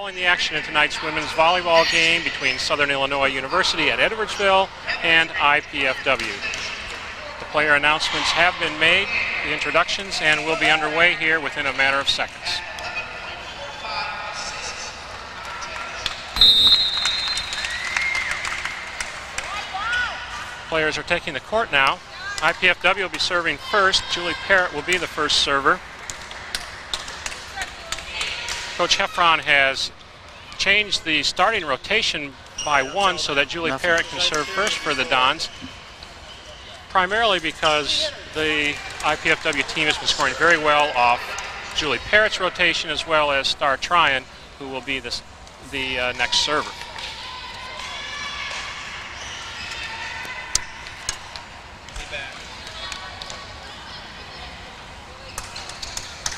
following the action in tonight's women's volleyball game between Southern Illinois University at Edwardsville and IPFW. The player announcements have been made, the introductions, and will be underway here within a matter of seconds. Players are taking the court now. IPFW will be serving first. Julie Parrott will be the first server. Coach Heffron has changed the starting rotation by one so that Julie Parrott can serve first for the Dons, primarily because the IPFW team has been scoring very well off Julie Parrott's rotation as well as Star Tryon, who will be the next server.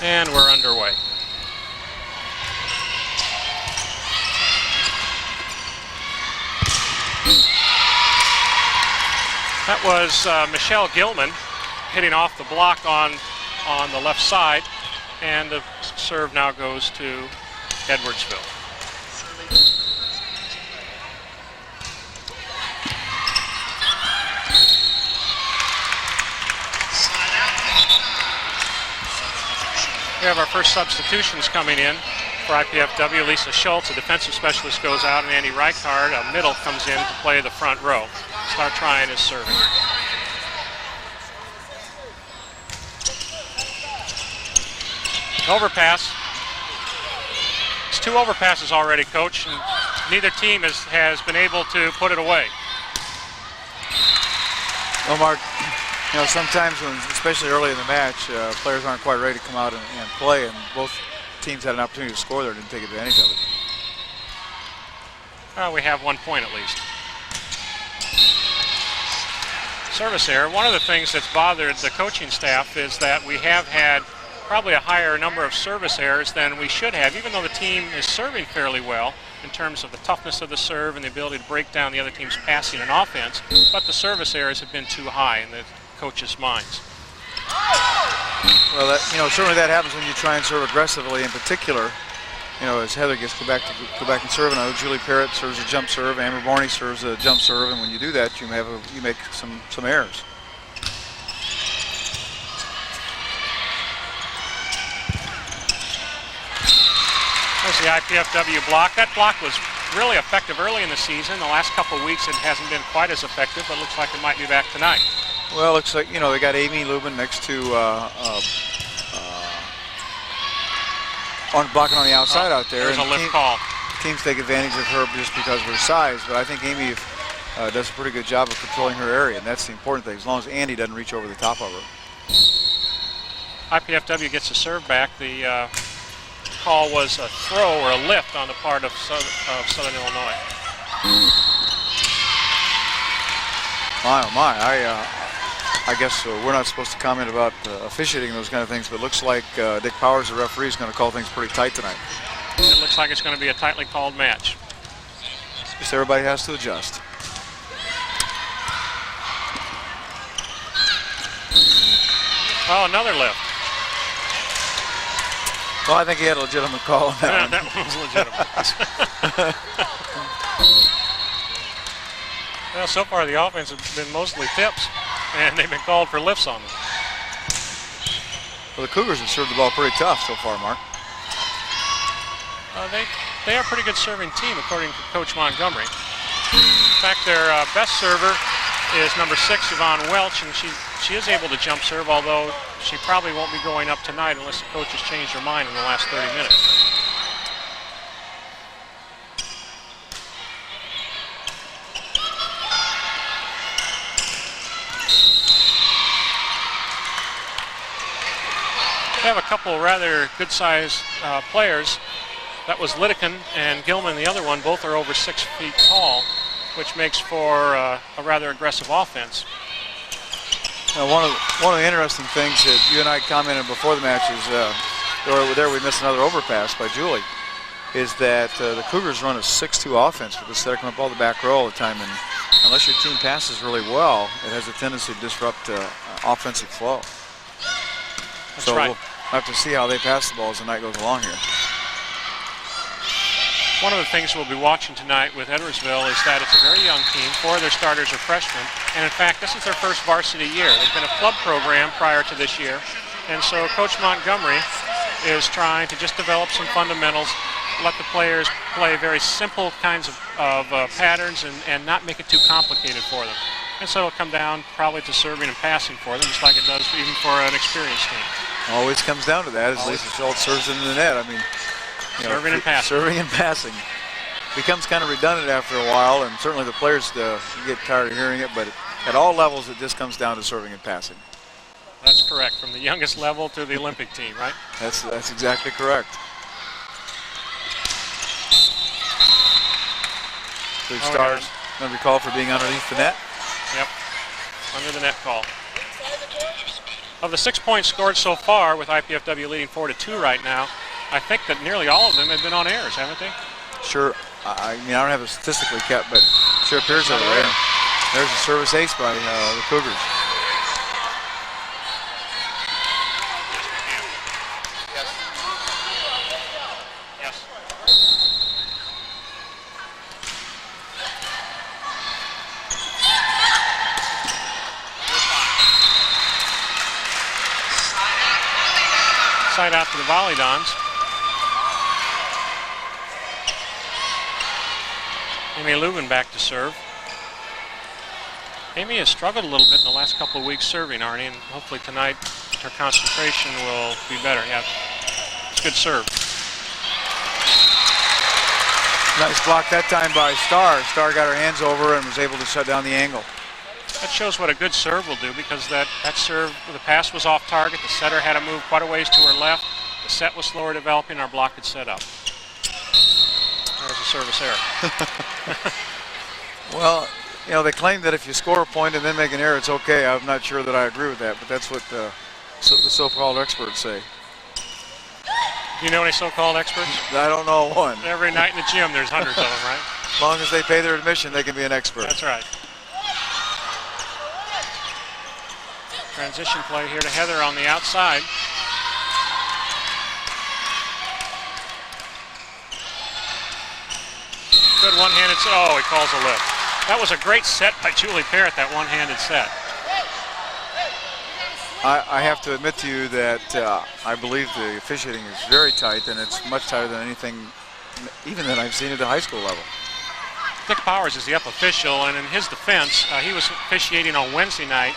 And we're underway. That was Michelle Gilman hitting off the block on the left side, and the serve now goes to Edwardsville. We have our first substitutions coming in for IPFW. Lisa Schultz, a defensive specialist, goes out, and Andy Reichard, a middle, comes in to play the front row. Star Tryon is serving. Overpass. It's 2 overpasses already, Coach, and neither team has been able to put it away. Well, Mark, you know, sometimes when, especially early in the match, players aren't quite ready to come out and play, and both teams had an opportunity to score there and didn't take advantage of it. Well, we have 1 point at least. Service error. One of the things that's bothered the coaching staff is that we have had probably a higher number of service errors than we should have, even though the team is serving fairly well in terms of the toughness of the serve and the ability to break down the other team's passing and offense, but the service errors have been too high in the coaches' minds. Well, certainly that happens when you try and serve aggressively. In particular, you know, as Heather gets go back and serve, and I know Julie Parrott serves a jump serve, Amber Borney serves a jump serve, and when you do that, you make some errors. There's the IPFW block. That block was really effective early in the season. The last couple of weeks it hasn't been quite as effective, but looks like it might be back tonight. Well, it looks like, you know, they got Amy Lubin next to blocking on the outside out there. There's a lift call. Teams take advantage of her just because of her size, but I think Amy does a pretty good job of controlling her area, and that's the important thing, as long as Andy doesn't reach over the top of her. IPFW gets a serve back. The call was a throw or a lift on the part of Southern Illinois. My, oh my, I guess we're not supposed to comment about officiating those kind of things, but it looks like Dick Powers, the referee, is going to call things pretty tight tonight. It looks like it's going to be a tightly called match. Just everybody has to adjust. Oh, another lift. Well, I think he had a legitimate call on that one. That one was legitimate. Well, so far the offense has been mostly tips, and they've been called for lifts on them. Well, the Cougars have served the ball pretty tough so far, Mark. They are a pretty good serving team, according to Coach Montgomery. In fact, their best server is number 6, Yvonne Welch, and she is able to jump serve, although she probably won't be going up tonight unless the coach has changed her mind in the last 30 minutes. We have a couple rather good-sized players. That was Litteken and Gilman, the other one. Both are over 6 feet tall, which makes for a rather aggressive offense. One of the interesting things that you and I commented before the match is, there we missed another overpass by Julie, is that the Cougars run a 6-2 offense because they're coming up all the back row all the time, and unless your team passes really well, it has a tendency to disrupt offensive flow. That's so right. We'll have to see how they pass the ball as the night goes along here. One of the things we'll be watching tonight with Edwardsville is that it's a very young team. 4 of their starters are freshmen, and in fact, this is their first varsity year. They've been a club program prior to this year, and so Coach Montgomery is trying to just develop some fundamentals, let the players play very simple kinds of patterns and not make it too complicated for them. And so it'll come down probably to serving and passing for them, just like it does even for an experienced team. Always comes down to that, as Lisa Schultz serves into the net. I mean, serving and passing. Serving and passing. Becomes kind of redundant after a while, and certainly the players get tired of hearing it, but at all levels it just comes down to serving and passing. That's correct, from the youngest level to the Olympic team, right? That's exactly correct. Big Stars going to be called for being underneath the net. Yep, under the net call. Of the 6 points scored so far, with IPFW leading 4-2 right now, I think that nearly all of them have been on errors, haven't they? Sure. I mean, I don't have it statistically kept, but sure appears that way. There's a service ace by the Cougars. Side out to the Volleyball. Amy Lubin back to serve. Amy has struggled a little bit in the last couple of weeks serving, Arnie, and hopefully tonight her concentration will be better. Yeah, it's a good serve. Nice block that time by Starr. Starr got her hands over and was able to shut down the angle. That shows what a good serve will do, because that serve, the pass was off target. The setter had to move quite a ways to her left. The set was slower developing. Our block had set up. There's a service error. Well, you know, they claim that if you score a point and then make an error, it's okay. I'm not sure that I agree with that, but that's what the so-called experts say. Do you know any so-called experts? I don't know one. Every night in the gym, there's hundreds of them, right? As long as they pay their admission, they can be an expert. That's right. Transition play here to Heather on the outside. Good one-handed set. Oh, he calls a lift. That was a great set by Julie Parrott, that one-handed set. I have to admit to you that I believe the officiating is very tight, and it's much tighter than anything even that I've seen at the high school level. Dick Powers is the up official, and in his defense, he was officiating on Wednesday night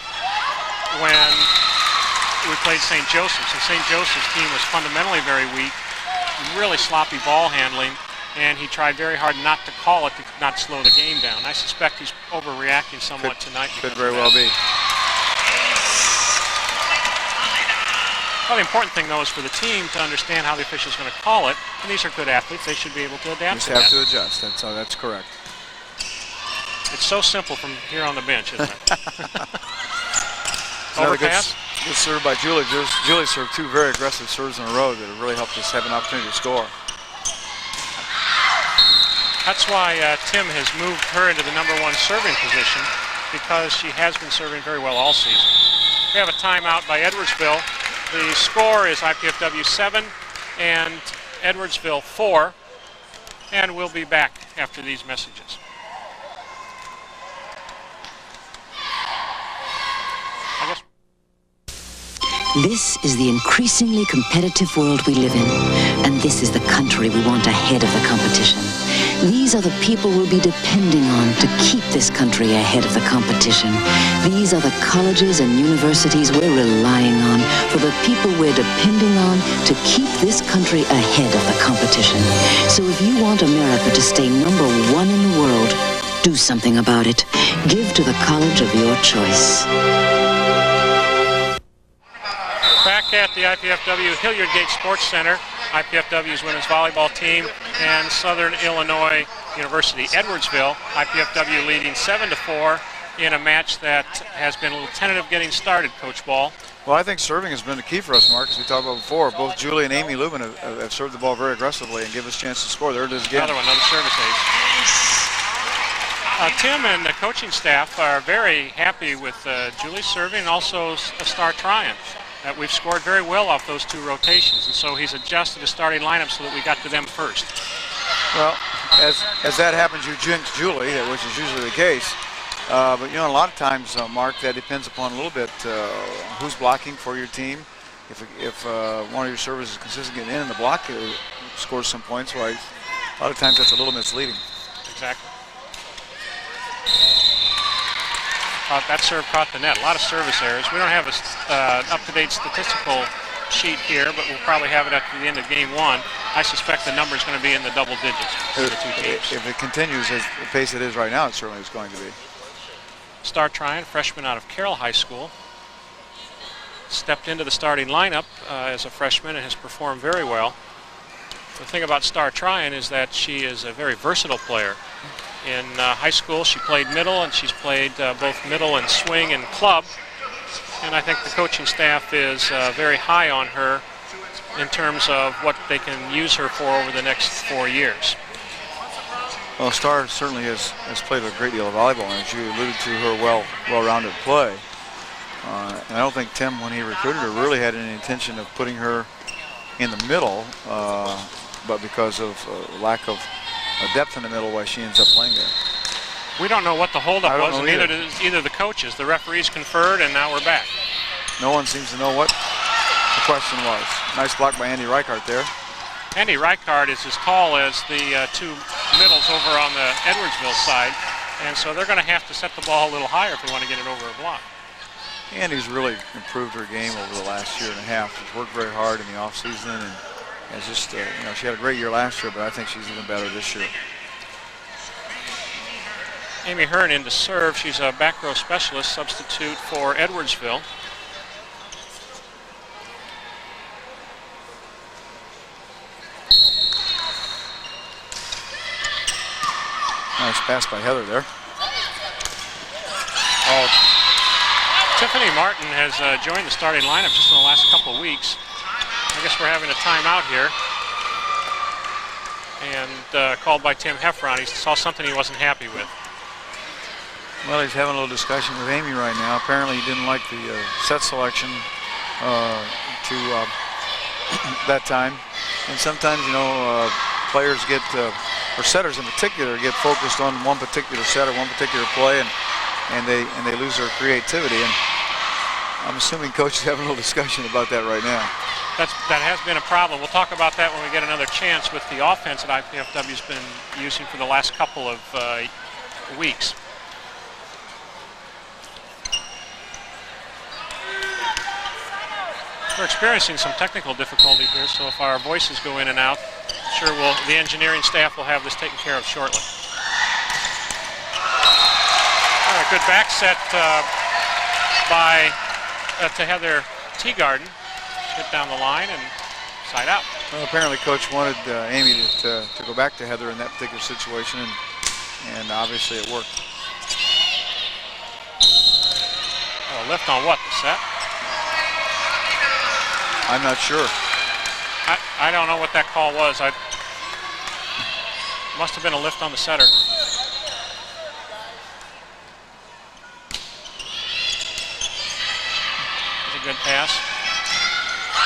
when we played St. Joseph's, and St. Joseph's team was fundamentally very weak, really sloppy ball handling, and he tried very hard not to call it to not slow the game down. I suspect he's overreacting somewhat tonight. Could very well be. Well, the important thing, though, is for the team to understand how the official's going to call it, and these are good athletes. They should be able to adapt to that. Just have to adjust. That's correct. It's so simple from here on the bench, isn't it? Overpass. Good serve by Julie. Julie served 2 very aggressive serves in a row that have really helped us have an opportunity to score. That's why Tim has moved her into the #1 serving position, because she has been serving very well all season. We have a timeout by Edwardsville. The score is IPFW 7 and Edwardsville 4, and we'll be back after these messages. This is the increasingly competitive world we live in, and this is the country we want ahead of the competition. These are the people we'll be depending on to keep this country ahead of the competition. These are the colleges and universities we're relying on, for the people we're depending on to keep this country ahead of the competition. So if you want America to stay #1 in the world, do something about it. Give to the college of your choice. Back at the IPFW Hilliard Gate Sports Center, IPFW's women's volleyball team and Southern Illinois University Edwardsville. IPFW leading 7-4 in a match that has been a little tentative getting started, Coach Ball. Well, I think serving has been the key for us, Mark, as we talked about before. Both Julie and Amy Lubin have served the ball very aggressively and give us a chance to score. There it is again. Another service ace. Tim and the coaching staff are very happy with Julie serving and also Star trying. We've scored very well off those 2 rotations, and so he's adjusted the starting lineup so that we got to them first. Well, as that happens, you jinx Julie, which is usually the case. But you know, a lot of times, Mark, that depends upon a little bit who's blocking for your team. If one of your servers is consistent getting in and the block scores some points, well, a lot of times that's a little misleading. Exactly. That serve caught the net. A lot of service errors. We don't have an up-to-date statistical sheet here, but we'll probably have it at the end of game one. I suspect the number is going to be in the double digits between the two teams. If it continues as the pace it is right now, it certainly is going to be. Star Tryon, freshman out of Carroll High School, stepped into the starting lineup as a freshman and has performed very well. The thing about Star Tryon is that she is a very versatile player. In high school, she played middle, and she's played both middle and swing and club. And I think the coaching staff is very high on her in terms of what they can use her for over the next 4 years. Well, Star certainly has played a great deal of volleyball, and as you alluded to, her well-rounded play. And I don't think Tim, when he recruited her, really had any intention of putting her in the middle, but because of lack of depth in the middle, why she ends up playing there. We don't know what the holdup was, and either. neither does either the coaches. The referees conferred, and now we're back. No one seems to know what the question was. Nice block by Andy Reichart there. Andy Reichart is as tall as the two middles over on the Edwardsville side, and so they're going to have to set the ball a little higher if they want to get it over a block. Andy's really improved her game over the last year and a half. She's worked very hard in the offseason, and has just, you know, she had a great year last year, but I think she's even better this year. Amy Hearn in to serve. She's a back row specialist, substitute for Edwardsville. Nice pass by Heather there. Oh, Tiffany Martin has joined the starting lineup just in the last couple of weeks. I guess we're having a timeout here. And called by Tim Heffron. He saw something he wasn't happy with. Well, he's having a little discussion with Amy right now. Apparently he didn't like the set selection to that time. And sometimes, you know, players get, or setters in particular, get focused on one particular set or one particular play, and they lose their creativity. And I'm assuming Coach is having a little discussion about that right now. That has been a problem. We'll talk about that when we get another chance with the offense that IPFW's been using for the last couple of weeks. We're experiencing some technical difficulty here, so if our voices go in and out, sure the engineering staff will have this taken care of shortly. All right, good back set to Heather Teagarden. Hit down the line and side out. Well, apparently Coach wanted Amy to go back to Heather in that particular situation, and obviously it worked. Oh, lift on what, the set? I'm not sure. I don't know what that call was. Must have been a lift on the setter. That's a good pass.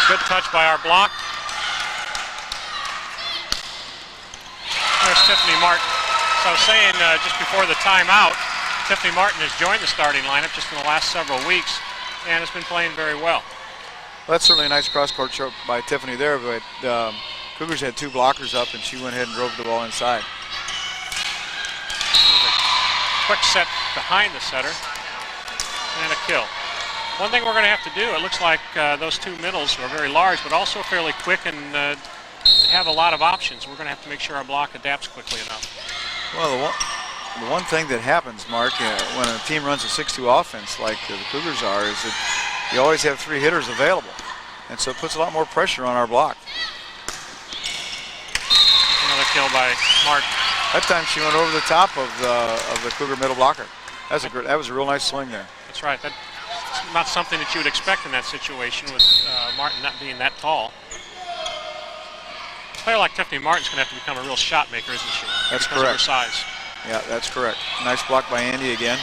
Good touch by our block. There's Tiffany Martin. So I was saying just before the timeout, Tiffany Martin has joined the starting lineup just in the last several weeks and has been playing very well. Well, that's certainly a nice cross-court stroke by Tiffany there, but Cougars had two blockers up, and she went ahead and drove the ball inside. Quick set behind the setter, and a kill. One thing we're going to have to do, it looks like those two middles are very large, but also fairly quick and have a lot of options. We're going to have to make sure our block adapts quickly enough. Well, the one thing that happens, Mark, when a team runs a 6-2 offense like the Cougars are, is that you always have three hitters available, and so it puts a lot more pressure on our block. Another kill by Martin. That time she went over the top of the Cougar middle blocker. That was a real nice swing there. That's right. That's not something that you would expect in that situation with Martin not being that tall. A player like Tiffany Martin's going to have to become a real shot maker, isn't she? That's because correct. Of her size. Yeah, that's correct. Nice block by Andy again.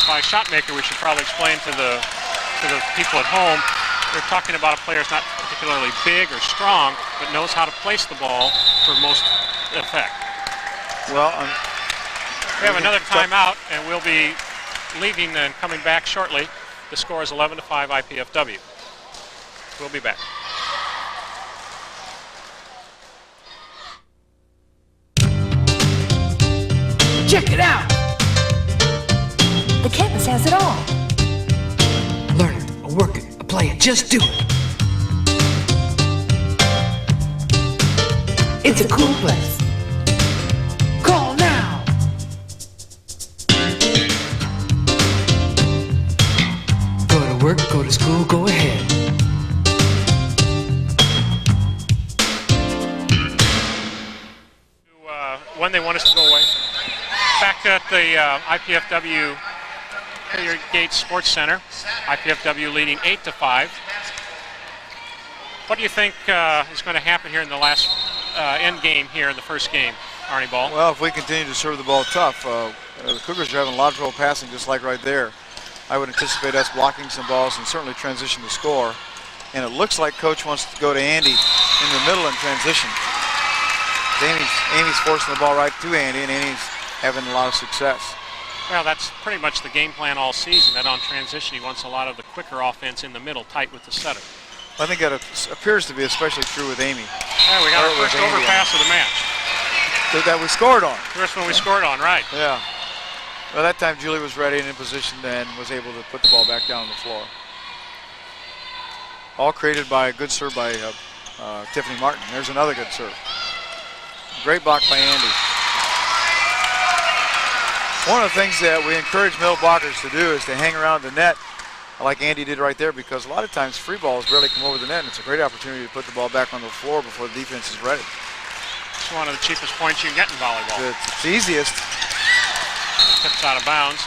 By shot maker, we should probably explain to the people at home. We're talking about a player who's not particularly big or strong, but knows how to place the ball for most effect. Well, we have another timeout, and we'll be leaving and coming back shortly. The score is 11-5 IPFW. We'll be back. Check it out! The campus has it all. Learn it, or work it, or play it, just do it. It's a cool place. Call now! Go to work, go to school, go ahead. When they want us to go away. Back at the IPFW Hilliard Gates Sports Center, IPFW leading 8-5. What do you think is going to happen here in the last end game here in the first game, Arnie Ball? well, if we continue to serve the ball tough, the Cougars are having a lot of trouble passing, just like right there. I would anticipate us blocking some balls and certainly transition to score. And it looks like Coach wants to go to Andy in the middle and transition. Amy's forcing the ball right to Andy, and Andy's having a lot of success. Well, that's pretty much the game plan all season, that on transition he wants a lot of the quicker offense in the middle, tight with the setter. I think that appears to be especially true with Amy. Yeah, we got our first overpass of the match. That we scored on. First one we scored on, right. Yeah. Well, that time Julie was ready and in position and was able to put the ball back down on the floor. All created by a good serve by Tiffany Martin. There's another good serve. Great block by Andy. One of the things that we encourage middle blockers to do is to hang around the net like Andy did right there, because a lot of times free balls barely come over the net, and it's a great opportunity to put the ball back on the floor before the defense is ready. It's one of the cheapest points you can get in volleyball. It's the easiest. It tips out of bounds.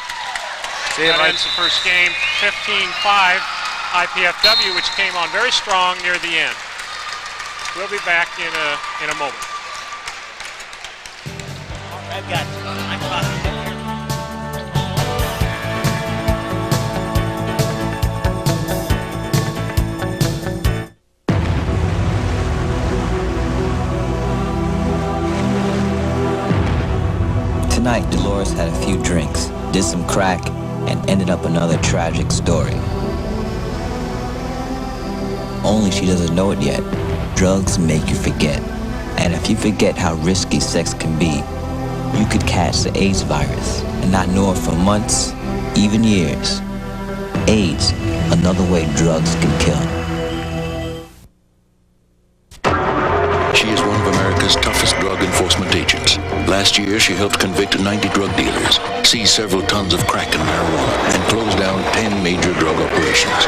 See, that ends the first game, 15-5 IPFW, which came on very strong near the end. We'll be back in a moment. I've got you. I'm talking. Tonight, Dolores had a few drinks, did some crack, and ended up another tragic story. Only she doesn't know it yet. Drugs make you forget. And if you forget how risky sex can be, you could catch the AIDS virus and not know it for months, even years. AIDS, another way drugs can kill. She is one of America's toughest drug enforcement agents. Last year, she helped convict 90 drug dealers, seize several tons of crack and marijuana, and close down 10 major drug operations.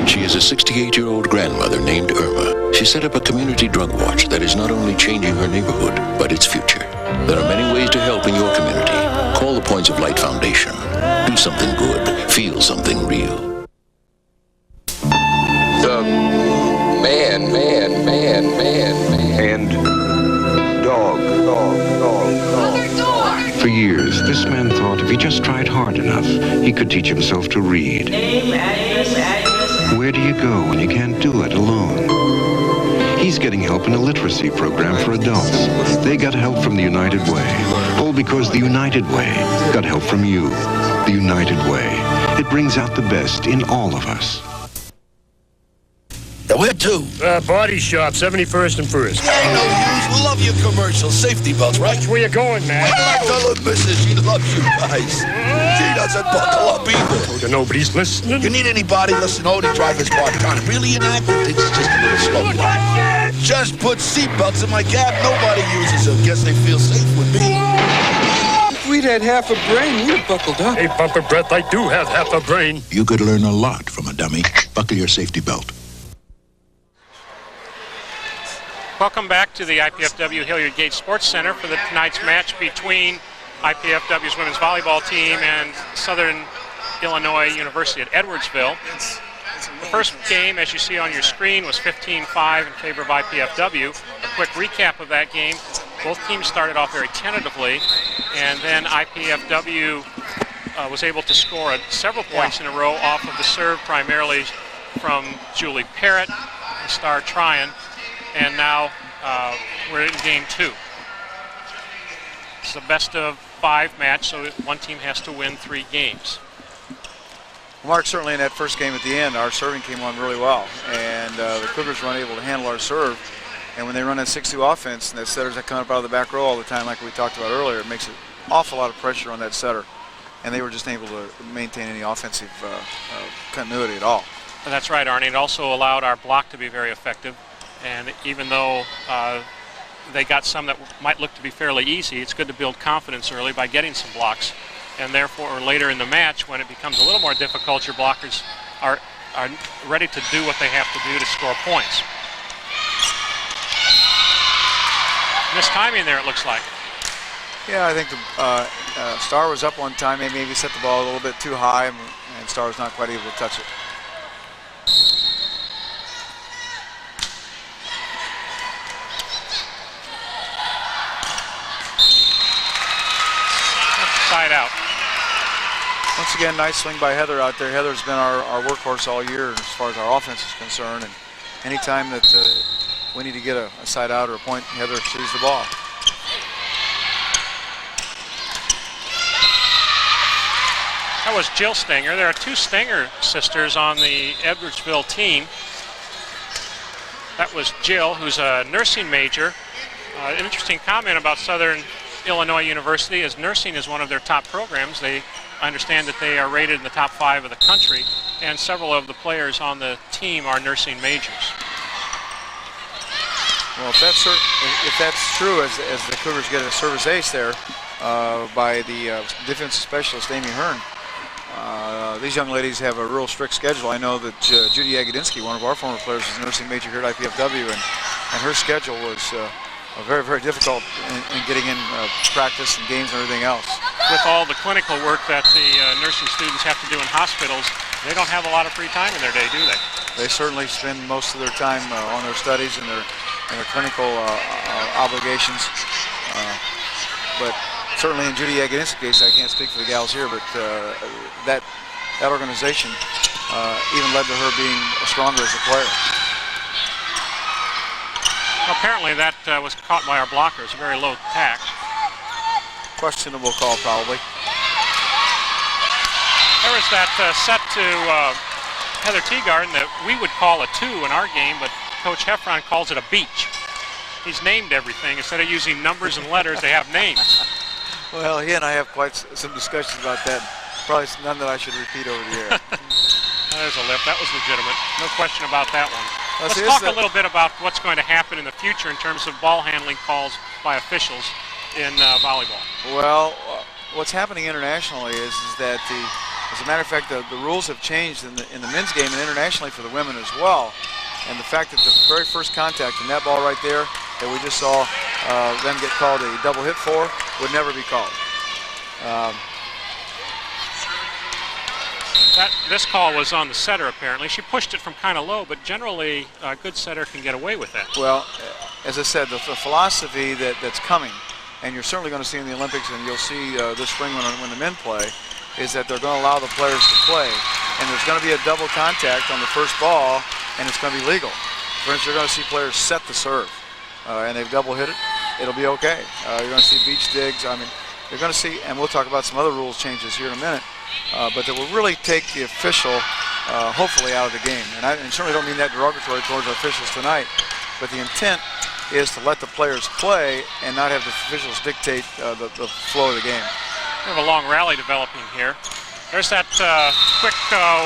She is a 68-year-old grandmother named Irma. She set up a community drug watch that is not only changing her neighborhood, but its future. There are many ways to help in your community. Call the Points of Light Foundation. Do something good. Feel something real. And dog. For years, this man thought if he just tried hard enough, he could teach himself to read. Where do you go when you can't do it alone? He's getting help in a literacy program for adults. They got help from the United Way. All because the United Way got help from you. The United Way. It brings out the best in all of us. Where to? Body shop, 71st and 1st. Yeah, no use. Love your commercials. Safety belts, right? That's where you going, man. I tell her, missus, she loves you guys. She doesn't buckle up either. Nobody's listening. You need anybody listen? Only drive his part-time. Really inactive? Thinks it's just a little slow. Just put seatbelts in my cab. Nobody uses them. Guess they feel safe with me. If we'd had half a brain, we'd have buckled up. Hey, Bumper Breath, I do have half a brain. You could learn a lot from a dummy. Buckle your safety belt. Welcome back to the IPFW Hilliard Gates Sports Center for tonight's match between IPFW's women's volleyball team and Southern Illinois University at Edwardsville. The first game, as you see on your screen, was 15-5 in favor of IPFW. A quick recap of that game. Both teams started off very tentatively, and then IPFW was able to score several points in a row off of the serve, primarily from Julie Parrott, the star Tryon, and now we're in game 2. It's a best of 5 match, so one team has to win 3 games. Mark, certainly in that first game at the end, our serving came on really well, and the Cougars were unable to handle our serve. And when they run that 6-2 offense, and that setters that come up out of the back row all the time, like we talked about earlier, it makes an awful lot of pressure on that setter. And they were just able to maintain any offensive continuity at all. And that's right, Arnie. It also allowed our block to be very effective. And even though they got some that might look to be fairly easy, it's good to build confidence early by getting some blocks. And therefore, later in the match, when it becomes a little more difficult, your blockers are ready to do what they have to do to score points. Mistiming there, it looks like. Yeah, I think the Star was up one time. They maybe set the ball a little bit too high, and Star was not quite able to touch it. Side out. Once again, nice swing by Heather out there. Heather's been our workhorse all year as far as our offense is concerned. And anytime that we need to get a side out or a point, Heather sees the ball. That was Jill Stenger. There are 2 Stenger sisters on the Edwardsville team. That was Jill, who's a nursing major. An interesting comment about Southern Illinois University is nursing is one of their top programs. I understand that they are rated in the top 5 of the country, and several of the players on the team are nursing majors. Well, if that's true, as the Cougars get a service ace there by the defensive specialist, Amy Hearn, these young ladies have a real strict schedule. I know that Judy Agadinsky, one of our former players, is a nursing major here at IPFW, and her schedule was very, very difficult in getting in practice and games and everything else. With all the clinical work that the nursing students have to do in hospitals, they don't have a lot of free time in their day, do they? They certainly spend most of their time on their studies and their clinical obligations. But certainly in Judy Agadinsky's case, I can't speak for the gals here, but that organization even led to her being stronger as a player. Apparently that was caught by our blockers, a very low tack. Questionable call, probably. There was that set to Heather Teagarden that we would call a 2 in our game, but Coach Heffron calls it a beach. He's named everything. Instead of using numbers and letters, they have names. Well, he and I have quite some discussions about that. Probably none that I should repeat over the air. There's a lift. That was legitimate. No question about that one. Let's talk a little bit about what's going to happen in the future in terms of ball handling calls by officials in volleyball. Well, what's happening internationally is that as a matter of fact, the rules have changed in the men's game and internationally for the women as well. And the fact that the very first contact in that ball right there that we just saw them get called a double hit for would never be called. This call was on the setter, apparently. She pushed it from kind of low, but generally a good setter can get away with that. Well, as I said, the philosophy that's coming, and you're certainly going to see in the Olympics, and you'll see this spring when the men play, is that they're going to allow the players to play. And there's going to be a double contact on the first ball, and it's going to be legal. For instance, you're going to see players set the serve, and they've double hit it. It'll be okay. You're going to see beach digs. I mean, you're going to see, and we'll talk about some other rules changes here in a minute, but that will really take the official, hopefully, out of the game. And I certainly don't mean that derogatory towards our officials tonight, but the intent is to let the players play and not have the officials dictate the flow of the game. We have a long rally developing here. There's that quick,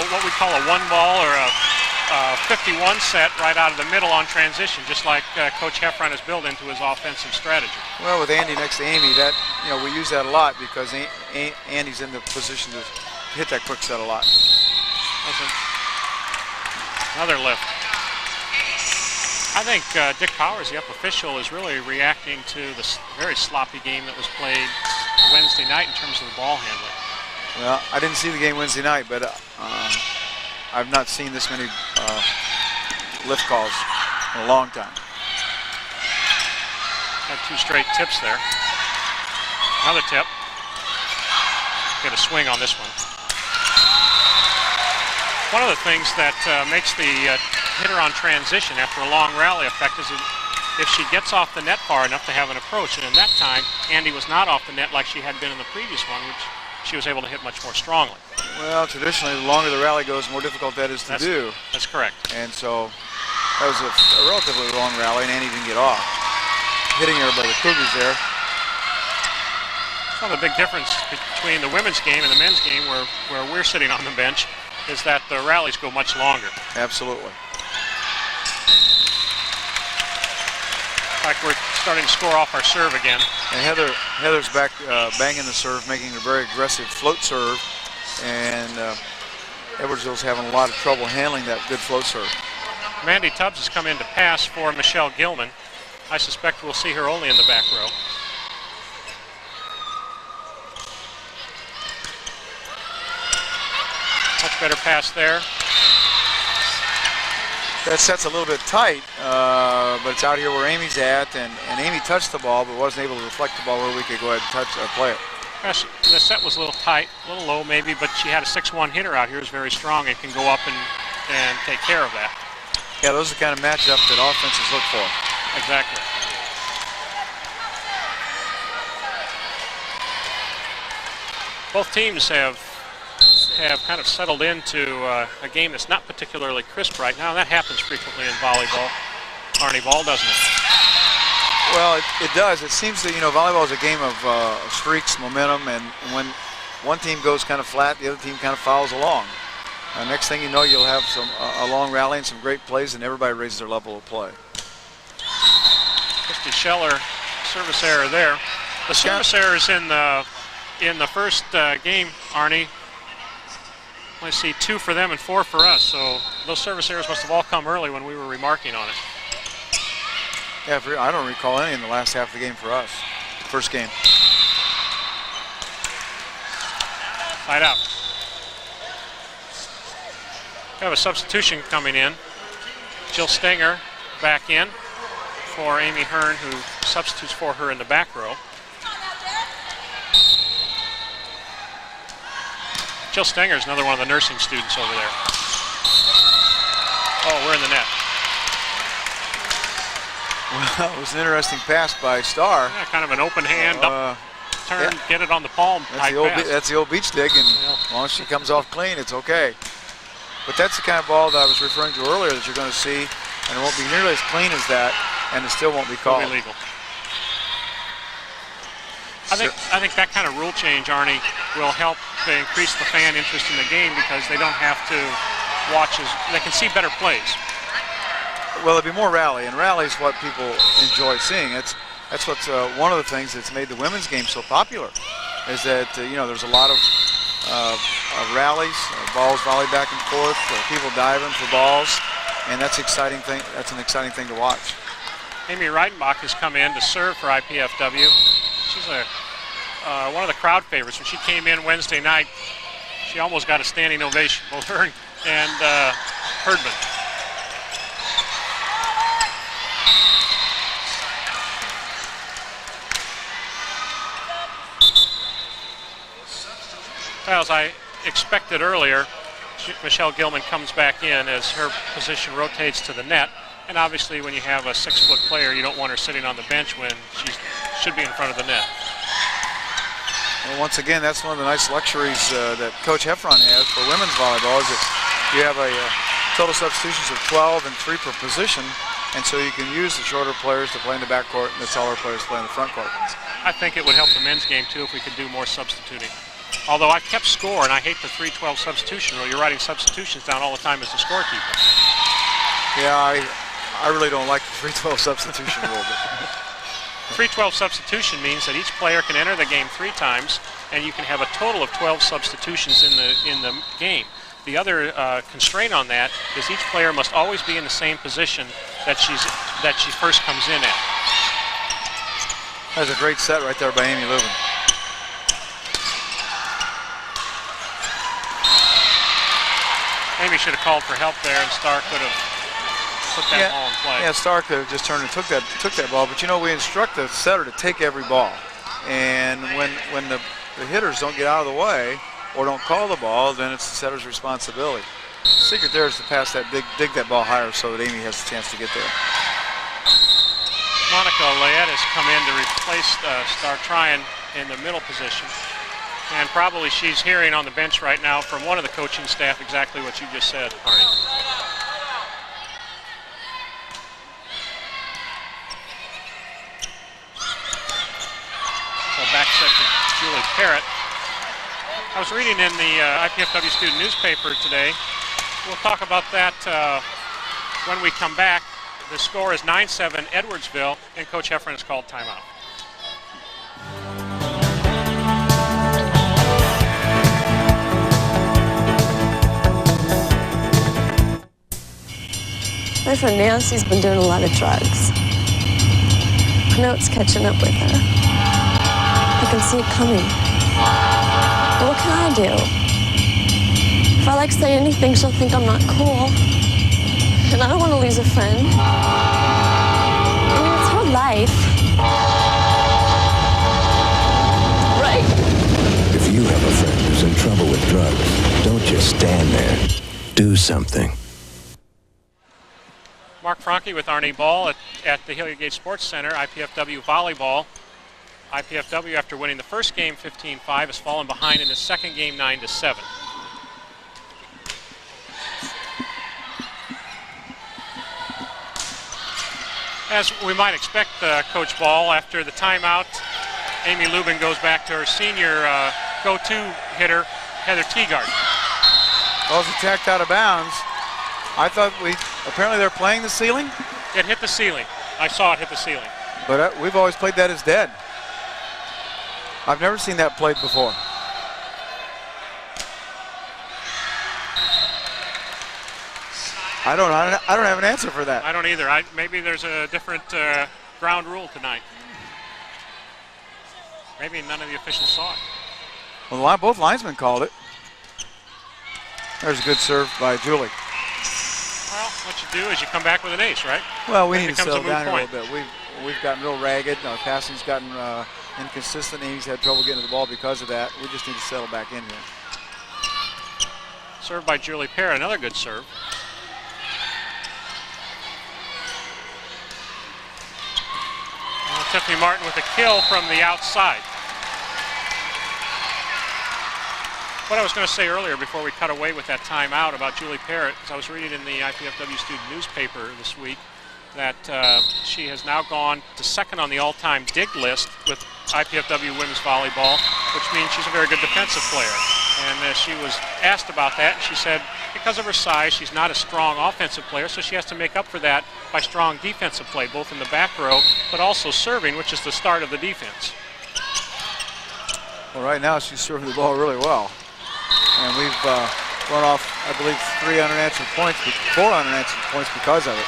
what we call a 1-ball or a 51 set right out of the middle on transition, just like Coach Heffron has built into his offensive strategy. Well, with Andy next to Amy, that we use that a lot because Andy's in the position to hit that quick set a lot. Another lift. I think Dick Powers, the up official, is really reacting to the very sloppy game that was played Wednesday night in terms of the ball handling. Well, I didn't see the game Wednesday night, but I've not seen this many lift calls in a long time. Had 2 straight tips there. Another tip. get a swing on this one. One of the things that makes the hitter on transition after a long rally effect is if she gets off the net far enough to have an approach. And in that time, Andy was not off the net like she had been in the previous one, which she was able to hit much more strongly. Well, traditionally, the longer the rally goes, the more difficult that is to do. That's correct. And so that was a relatively long rally, and Andy didn't get off. Hitting her by the Cougars there. One of the big difference between the women's game and the men's game where we're sitting on the bench is that the rallies go much longer. Absolutely. In fact, we're starting to score off our serve again. And Heather's back banging the serve, making a very aggressive float serve. And Edwardsville's having a lot of trouble handling that good float serve. Mandy Tubbs has come in to pass for Michelle Gilman. I suspect we'll see her only in the back row. Much better pass there. That set's a little bit tight, but it's out here where Amy's at, and Amy touched the ball, but wasn't able to reflect the ball where we could go ahead and play it. Gosh, the set was a little tight, a little low maybe, but she had a 6-1 hitter out here who's very strong and can go up and take care of that. Yeah, those are the kind of matchups that offenses look for. Exactly. Both teams have kind of settled into a game that's not particularly crisp right now. That happens frequently in volleyball. Arnie Ball, doesn't it? Well, it does. It seems that, volleyball is a game of streaks, momentum, and when one team goes kind of flat, the other team kind of follows along. Next thing you know, you'll have a long rally and some great plays, and everybody raises their level of play. Christy Scheller, service error there. The service errors in the first game, Arnie, I see 2 for them and 4 for us. So those service errors must have all come early when we were remarking on it. Yeah, I don't recall any in the last half of the game for us. First game. Side out. We have a substitution coming in. Jill Stenger back in for Amy Hearn, who substitutes for her in the back row. Jill Stenger is another one of the nursing students over there. Oh, we're in the net. Well, it was an interesting pass by Starr. Yeah, kind of an open hand, up, turn, get it on the palm. That's the old beach dig, and as long as she comes off clean, it's okay. But that's the kind of ball that I was referring to earlier that you're going to see, and it won't be nearly as clean as that, and it still won't be called. Illegal. I think that kind of rule change, Arnie, will help to increase the fan interest in the game because they don't have to watch they can see better plays. Well, there'll be more rally, and rally is what people enjoy seeing. That's what's one of the things that's made the women's game so popular, is that there's a lot of rallies, balls volleyed back and forth, people diving for balls, and that's exciting thing. That's an exciting thing to watch. Amy Reitenbach has come in to serve for IPFW. She's one of the crowd favorites. When she came in Wednesday night, she almost got a standing ovation, both her and Herdman. Well, as I expected earlier, Michelle Gilman comes back in as her position rotates to the net. And obviously when you have a 6-foot player, you don't want her sitting on the bench when she should be in front of the net. Well, once again, that's one of the nice luxuries that Coach Heffron has for women's volleyball, is that you have a total substitutions of 12 and 3 per position, and so you can use the shorter players to play in the backcourt and the taller players to play in the front court. I think it would help the men's game too if we could do more substituting. Although I've kept score, and I hate the 3-12 substitution rule. You're writing substitutions down all the time as the scorekeeper. Yeah, I really don't like the 3-12 substitution rule. 3-12 substitution means that each player can enter the game 3 times, and you can have a total of 12 substitutions in the game. The other constraint on that is each player must always be in the same position that she first comes in at. That's a great set right there by Amy Lubin. Amy should have called for help there, and Starr could have put that ball in play. Yeah, Starr could have just turned and took that ball. But we instruct the setter to take every ball. And when the hitters don't get out of the way or don't call the ball, then it's the setter's responsibility. The secret there is to pass that dig that ball higher so that Amy has a chance to get there. Monica Layette has come in to replace Star Tryon in the middle position. And probably she's hearing on the bench right now from one of the coaching staff exactly what you just said, Arnie. So back set to Julie Parrott. I was reading in the IPFW student newspaper today. We'll talk about that when we come back. The score is 9-7 Edwardsville, and Coach Heffron has called timeout. My friend Nancy's been doing a lot of drugs. I know it's catching up with her. I can see it coming. But what can I do? If I say anything, she'll think I'm not cool. And I don't want to lose a friend. I mean, it's her life. Right? If you have a friend who's in trouble with drugs, don't just stand there. Do something. Mark Franke with Arnie Ball at the Hilliard Gate Sports Center. IPFW volleyball. IPFW, after winning the first game 15-5, has fallen behind in the second game 9-7. As we might expect, Coach Ball, after the timeout, Amy Lubin goes back to her senior go-to hitter, Heather Teagard. Ball's attacked out of bounds. I thought apparently they're playing the ceiling? It hit the ceiling. I saw it hit the ceiling. But we've always played that as dead. I've never seen that played before. I don't have an answer for that. I don't either. Maybe there's a different ground rule tonight. Maybe none of the officials saw it. Well, both linesmen called it. There's a good serve by Julie. Well, what you do is you come back with an ace, right? Well, we Then need to settle down point. a little bit. We've gotten real ragged. Our passing's gotten inconsistent. Amy's had trouble getting to the ball because of that. We just need to settle back in here. Served by Julie Parrott, another good serve. Tiffany Martin with a kill from the outside. What I was going to say earlier before we cut away with that timeout about Julie Parrott, is I was reading in the IPFW student newspaper this week that she has now gone to second on the all-time dig list with IPFW women's volleyball, which means she's a very good defensive player. And she was asked about that, and she said because of her size, she's not a strong offensive player, so she has to make up for that by strong defensive play, both in the back row, but also serving, which is the start of the defense. Well, right now she's serving the ball really well. And we've run off, I believe, 4 unanswered points because of it.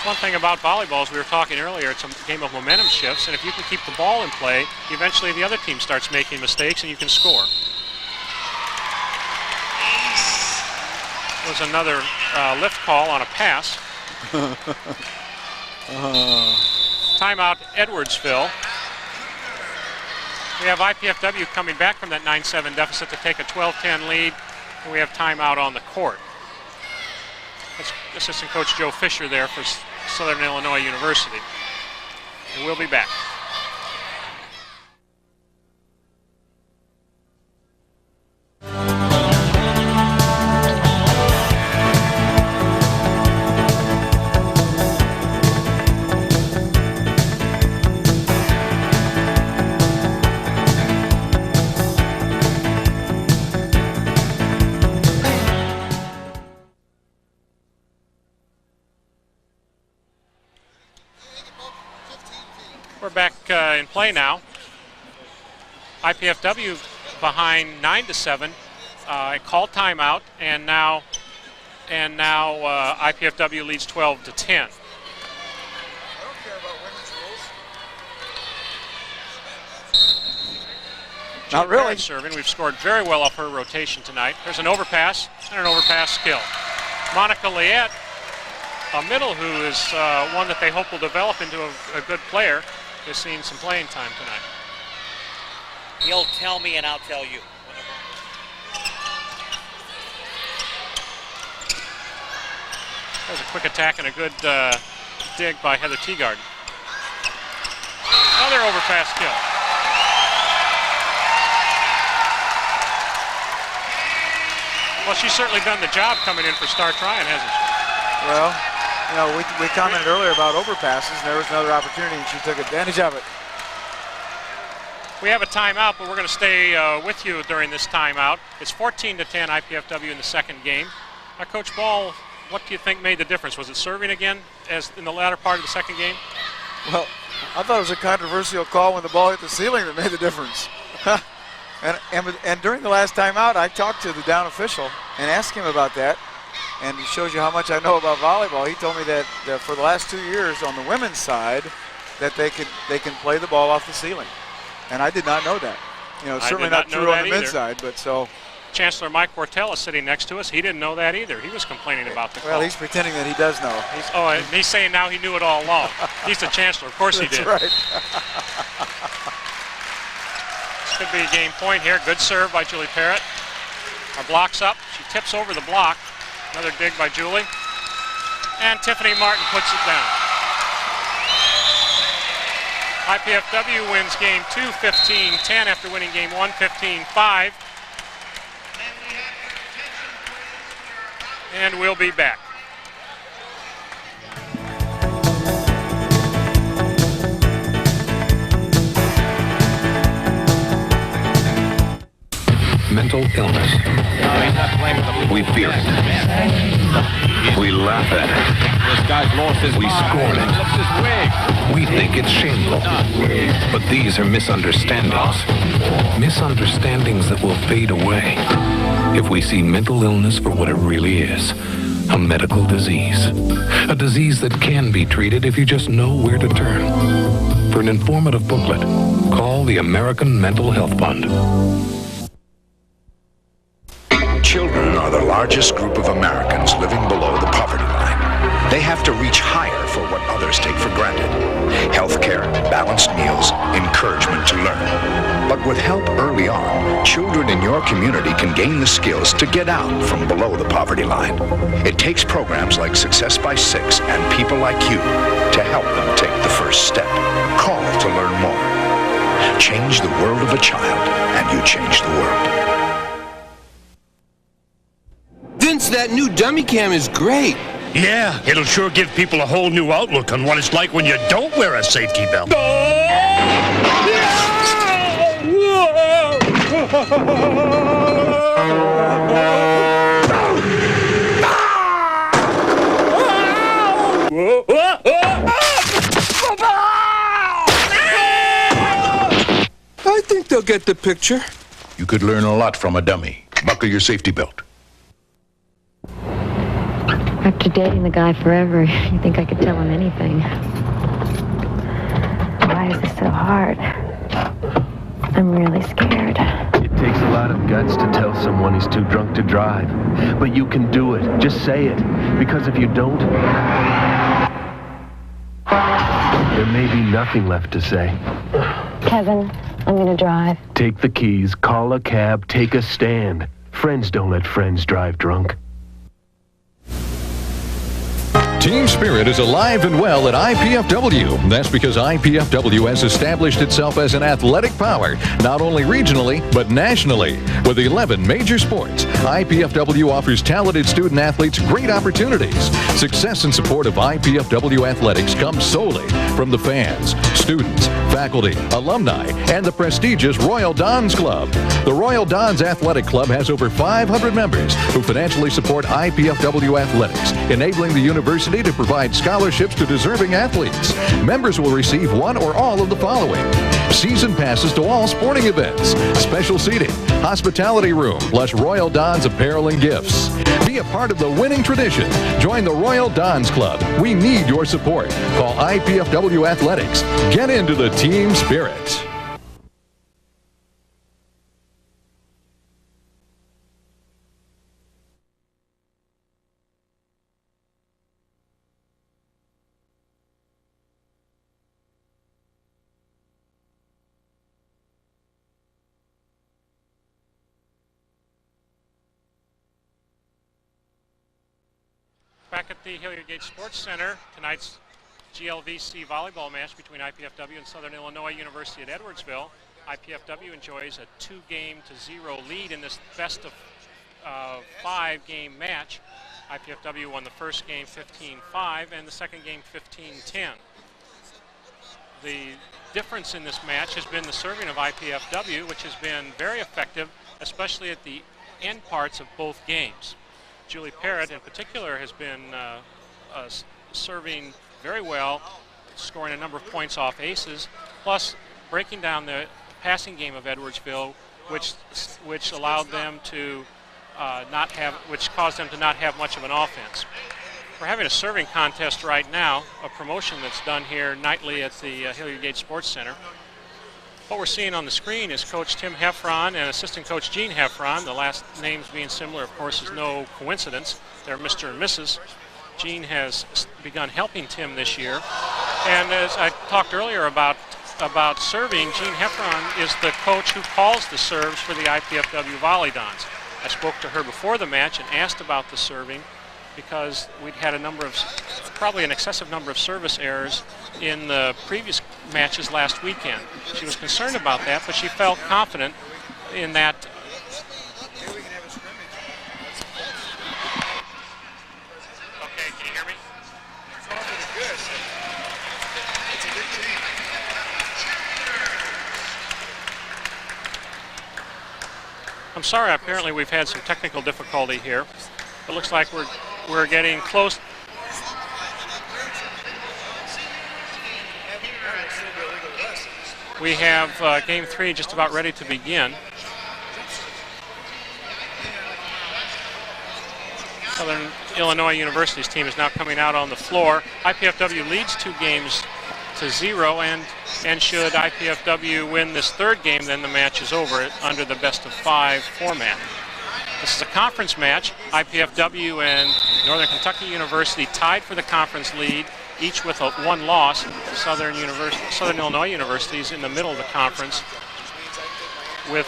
One thing about volleyball, as we were talking earlier, it's a game of momentum shifts, and if you can keep the ball in play, eventually the other team starts making mistakes and you can score. Was another lift call on a pass. Timeout Edwardsville. We have IPFW coming back from that 9-7 deficit to take a 12-10 lead, and we have timeout on the court. That's Assistant Coach Joe Fisher there for Southern Illinois University. And we'll be back. We're back in play now. IPFW behind 9-7. Called timeout, and now IPFW leads 12-10. Not really. Serving. We've scored very well off her rotation tonight. There's an overpass and an overpass skill. Monica Layette, a middle who is one that they hope will develop into a good player. has seen some playing time tonight. He'll tell me and I'll tell you. That was a quick attack and a good dig by Heather Teagarden. Another overpass kill. Well, she's certainly done the job coming in for Star Tryon, hasn't she? Well, you know, we commented earlier about overpasses, and there was another opportunity, and she took advantage of it. We have a timeout, but we're going to stay with you during this timeout. It's 14-10 IPFW in the second game. Coach Ball, what do you think made the difference? Was it serving again as in the latter part of the second game? Well, I thought it was a controversial call when the ball hit the ceiling that made the difference. and during the last timeout, I talked to the down official and asked him about that. And it shows you how much I know about volleyball. He told me that for the last 2 years on the women's side, that they can play the ball off the ceiling. And I did not know that. You know, certainly not true on the men's side, but so. Chancellor Mike Portell is sitting next to us. He didn't know that either. He was complaining about the call. Well, he's pretending that he does know. And he's saying now he knew it all along. He's the chancellor. Of course he did. That's right. This could be a game point here. Good serve by Julie Parrott. Our block's up. She tips over the block. Another dig by Julie. And Tiffany Martin puts it down. IPFW wins game 2, 15-10 after winning game 1, 15-5. And we'll be back. Mental illness. We fear it. We laugh at it. This guy's lost his We mind. scorn it. Lifts his wig. We think it's shameful. But these are misunderstandings. Misunderstandings that will fade away if we see mental illness for what it really is. A medical disease. A disease that can be treated if you just know where to turn. For an informative booklet, call the American Mental Health Fund. Children are the largest group of Americans living below the poverty line. They have to reach higher for what others take for granted. Healthcare, balanced meals, encouragement to learn. But with help early on, children in your community can gain the skills to get out from below the poverty line. It takes programs like Success by 6 and people like you to help them take the first step. Call to learn more. Change the world of a child, and you change the world. Vince, that new dummy cam is great. Yeah, it'll sure give people a whole new outlook on what it's like when you don't wear a safety belt. I think they'll get the picture. You could learn a lot from a dummy. Buckle your safety belt. After dating the guy forever, you think I could tell him anything. Why is this so hard? I'm really scared. It takes a lot of guts to tell someone he's too drunk to drive. But you can do it. Just say it. Because if you don't, there may be nothing left to say. Kevin, I'm gonna drive. Take the keys, call a cab, take a stand. Friends don't let friends drive drunk. Team spirit is alive and well at IPFW. That's because IPFW has established itself as an athletic power, not only regionally, but nationally. With 11 major sports, IPFW offers talented student athletes great opportunities. Success and support of IPFW athletics comes solely from the fans, students, faculty, alumni, and the prestigious Royal Dons Club. The Royal Dons Athletic Club has over 500 members who financially support IPFW athletics, enabling the university to provide scholarships to deserving athletes. Members will receive one or all of the following: season passes to all sporting events, special seating, hospitality room, plus Royal Dons apparel and gifts. Be a part of the winning tradition. Join the Royal Dons Club. We need your support. Call IPFW Athletics. Get into the team spirit. back at the Hilliard Gate Sports Center. Tonight's GLVC volleyball match between IPFW and Southern Illinois University at Edwardsville. IPFW enjoys a 2-0 lead in this best of 5 game match. IPFW won the first game 15-5 and the second game 15-10. The difference in this match has been the serving of IPFW, which has been very effective, especially at the end parts of both games. Julie Parrott in particular has been serving very well, scoring a number of points off aces, plus breaking down the passing game of Edwardsville, which allowed them to which caused them to not have much of an offense. We're having a serving contest right now, a promotion that's done here nightly at the Hilliard Gate Sports Center. What we're seeing on the screen is Coach Tim Heffron and Assistant Coach Gene Heffron. The last names being similar, of course, is no coincidence. They're Mr. and Mrs. Gene has begun helping Tim this year. And as I talked earlier about serving, Gene Heffron is the coach who calls the serves for the IPFW Volleyball. I spoke to her before the match and asked about the serving because we'd had probably an excessive number of service errors in the previous matches last weekend. She was concerned about that, but she felt confident in that. Okay, can you hear me? I'm sorry, apparently we've had some technical difficulty here. It looks like we're getting close. We have game 3 just about ready to begin. Southern Illinois University's team is now coming out on the floor. IPFW leads 2-0, and should IPFW win this third game, then the match is over under the best-of-5 format. This is a conference match. IPFW and Northern Kentucky University tied for the conference lead, each with one loss. Southern Illinois University is in the middle of the conference with,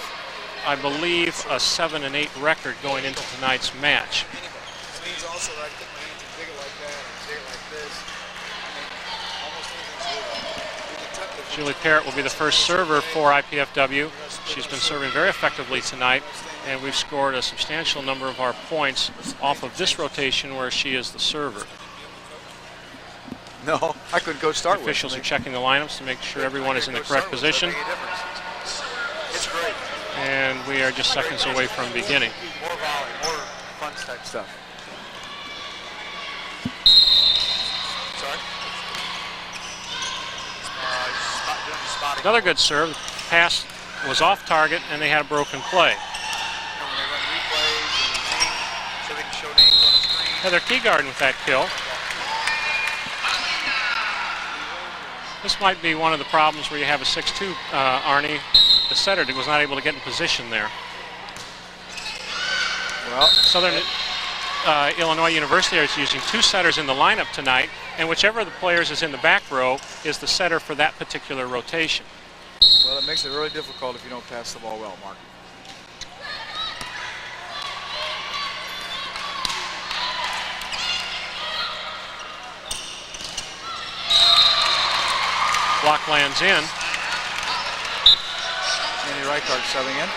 I believe, a 7-8 record going into tonight's match. Julie Parrott will be the first server for IPFW. She's been serving very effectively tonight, and we've scored a substantial number of our points off of this rotation where she is the server. No, I couldn't go start with. Officials are checking the lineups to make sure everyone is in the correct position. And we are just seconds away from beginning. More volley, more fun type stuff. Another good serve. Pass was off target, and they had a broken play. Heather Teagarden with that kill. This might be one of the problems where you have a 6-2 Arnie. The setter was not able to get in position there. Well, Southern Illinois University is using 2 setters in the lineup tonight, and whichever of the players is in the back row is the setter for that particular rotation. Well, it makes it really difficult if you don't pass the ball well, Mark. Block lands in. Andy Reichhardt subbing in.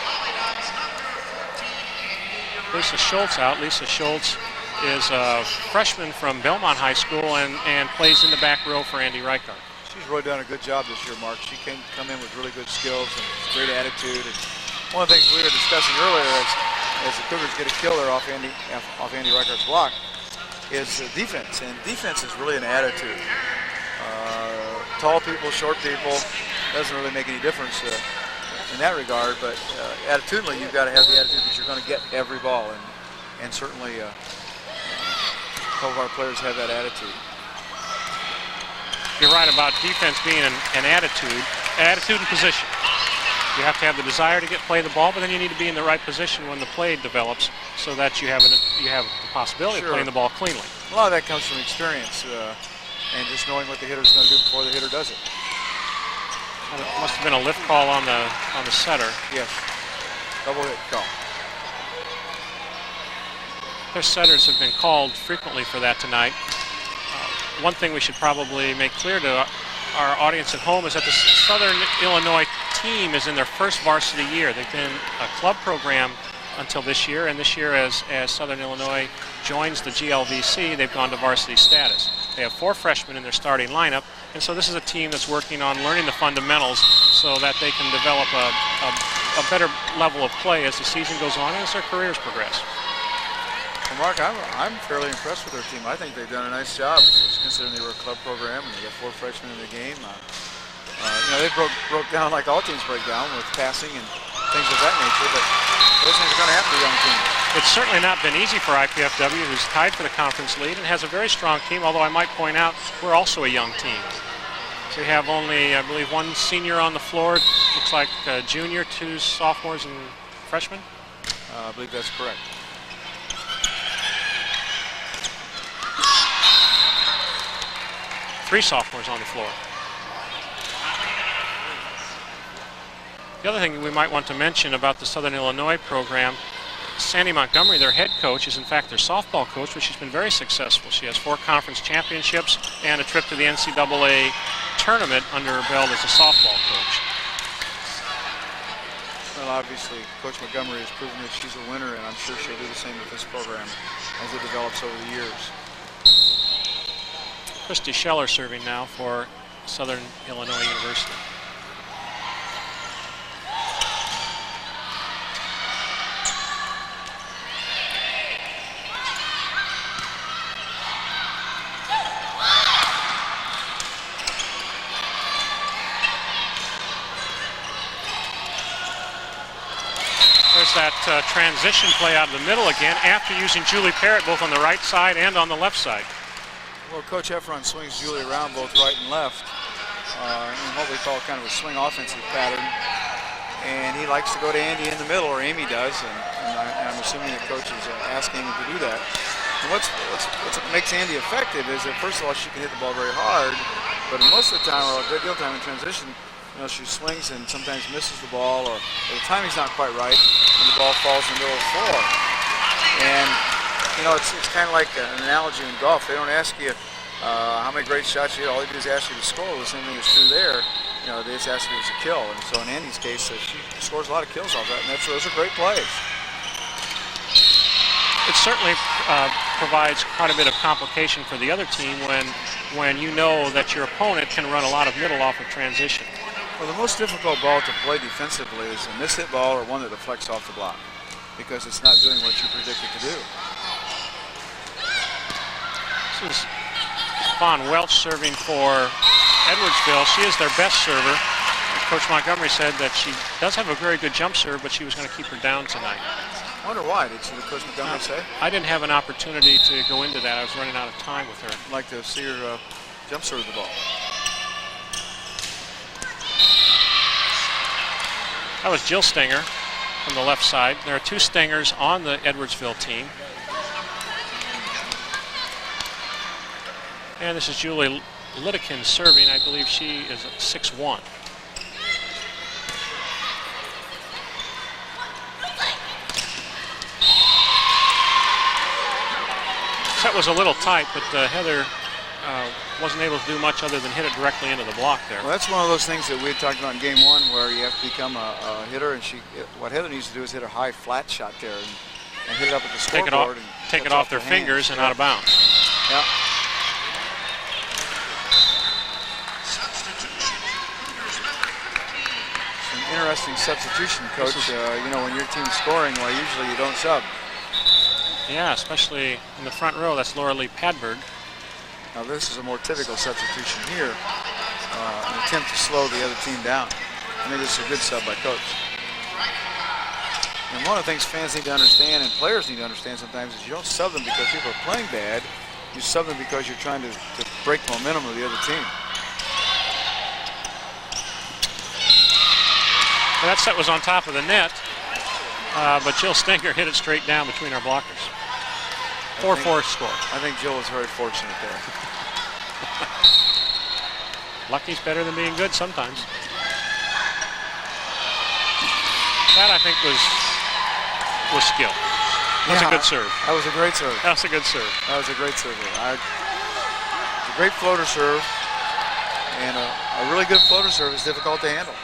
Lisa Schultz out. Lisa Schultz is a freshman from Belmont High School and plays in the back row for Andy Reichhardt. She's really done a good job this year, Mark. She can come in with really good skills and great attitude. And one of the things we were discussing earlier as the Cougars get a kill there off Andy Reichardt's block is defense. And defense is really an attitude. Tall people, short people, doesn't really make any difference in that regard. But attitudinally, you've got to have the attitude that you're going to get every ball. And certainly a couple of our players have that attitude. You're right about defense being an attitude and position. You have to have the desire to play the ball, but then you need to be in the right position when the play develops so that you have the possibility of playing the ball cleanly. A lot of that comes from experience and just knowing what the hitter's going to do before the hitter does it. Well, it must have been a lift call on the setter. Yes, double hit call. Their setters have been called frequently for that tonight. One thing we should probably make clear to our audience at home is that the Southern Illinois team is in their first varsity year. They've been a club program until this year, and this year as Southern Illinois joins the GLVC, they've gone to varsity status. They have 4 freshmen in their starting lineup, and so this is a team that's working on learning the fundamentals so that they can develop a better level of play as the season goes on and as their careers progress. Well, Mark, I'm fairly impressed with their team. I think they've done a nice job, considering they were a club program and they got 4 freshmen in the game. They broke down like all teams break down with passing and things of that nature, but those things are going to happen to young teams. It's certainly not been easy for IPFW, who's tied for the conference lead and has a very strong team, although I might point out we're also a young team. So we have only, I believe, 1 senior on the floor. Looks like a junior, 2 sophomores and freshmen. I believe that's correct. Three sophomores on the floor. The other thing we might want to mention about the Southern Illinois program, Sandy Montgomery, their head coach, is in fact their softball coach, which she's been very successful. She has 4 conference championships and a trip to the NCAA tournament under her belt as a softball coach. Well, obviously, Coach Montgomery has proven that she's a winner, and I'm sure she'll do the same with this program as it develops over the years. Christy Scheller serving now for Southern Illinois University. There's that transition play out of the middle again after using Julie Parrott both on the right side and on the left side. Well, Coach Heffron swings Julie around both right and left in what we call kind of a swing offensive pattern. And he likes to go to Andy in the middle, or Amy does, and I'm assuming that Coach is asking him to do that. And what makes Andy effective is that, first of all, she can hit the ball very hard, but most of the time, or a good deal of time in transition, she swings and sometimes misses the ball, or the timing's not quite right, and the ball falls in the middle of the floor. And it's kind of like an analogy in golf. They don't ask you how many great shots you hit. All they do is ask you to score. The same thing is true there. They just ask you to kill. And so in Andy's case, she scores a lot of kills off that, and those are great plays. It certainly provides quite a bit of complication for the other team when you know that your opponent can run a lot of middle off of transition. Well, the most difficult ball to play defensively is a mishit ball or one that deflects off the block, because it's not doing what you predict it to do. This is Vaughn Welch serving for Edwardsville. She is their best server. Coach Montgomery said that she does have a very good jump serve, but she was going to keep her down tonight. I wonder why. Did Coach Montgomery say? I didn't have an opportunity to go into that. I was running out of time with her. I'd like to see her jump serve the ball. That was Jill Stenger from the left side. There are 2 Stengers on the Edwardsville team. And this is Julie Lidekin serving. I believe she is 6'1". Set was a little tight, but Heather wasn't able to do much other than hit it directly into the block there. Well, that's one of those things that we had talked about in game 1, where you have to become a hitter, and what Heather needs to do is hit a high flat shot there and hit it up at the scoreboard. Take it off their fingers and out of bounds. Yeah. Some interesting substitution, Coach. When your team's scoring, well, usually you don't sub. Yeah, especially in the front row. That's Laura Lee Padberg. Now this is a more typical substitution here, an attempt to slow the other team down. I think this is a good sub by Coach. And one of the things fans need to understand, and players need to understand sometimes, is you don't sub them because people are playing bad. You sub them because you're trying to break the momentum of the other team. Well, that set was on top of the net, but Jill Stenger hit it straight down between our blockers. 4-4 score. I think Jill was very fortunate there. Lucky's better than being good sometimes. That, I think, was skill. That's a good serve. That was a great serve. That was a good serve. That was a great serve. It's a great floater serve, and a really good floater serve is difficult to handle.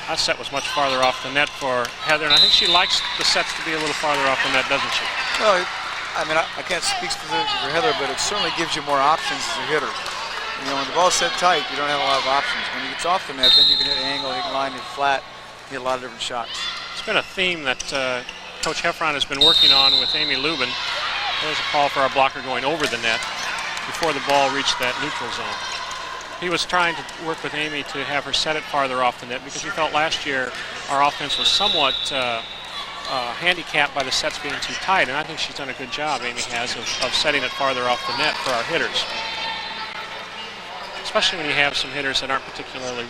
That set was much farther off the net for Heather, and I think she likes the sets to be a little farther off the net, doesn't she? Well, I mean, I can't speak specifically for Heather, but it certainly gives you more options as a hitter. You know, when the ball's set tight, you don't have a lot of options. When it gets off the net, then you can hit an angle, hit a line, hit flat, hit a lot of different shots. It's been a theme that Coach Heffron has been working on with Amy Lubin. There's a call for our blocker going over the net before the ball reached that neutral zone. He was trying to work with Amy to have her set it farther off the net because he felt last year our offense was somewhat handicapped by the sets being too tight, and I think she's done a good job, Amy has, of setting it farther off the net for our hitters. Especially when you have some hitters that aren't particularly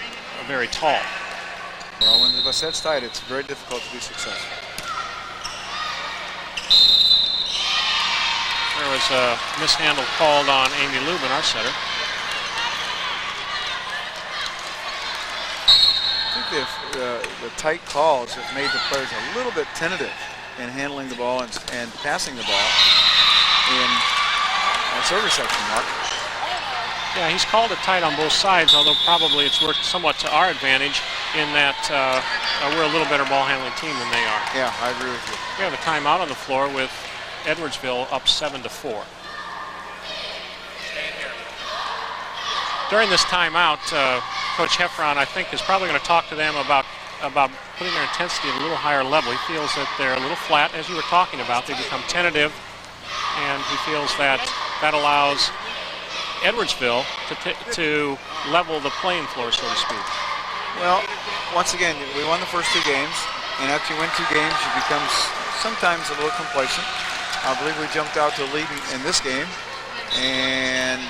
very tall. Well, when the set's tight, it's very difficult to be successful. There was a mishandle called on Amy Lubin, our setter. I think the tight calls have made the players a little bit tentative in handling the ball and passing the ball in service section, Mark. Yeah, he's called it tight on both sides, although probably it's worked somewhat to our advantage in that we're a little better ball handling team than they are. Yeah, I agree with you. We have a timeout on the floor with Edwardsville up 7-4. During this timeout, Coach Heffron, I think, is probably going to talk to them about putting their intensity at a little higher level. He feels that they're a little flat, as you were talking about. They become tentative, and he feels that that allows Edwardsville to level the playing floor, so to speak. Well, once again, we won the first 2 games, and after you win 2 games, you become sometimes a little complacent. I believe we jumped out to a lead in this game, and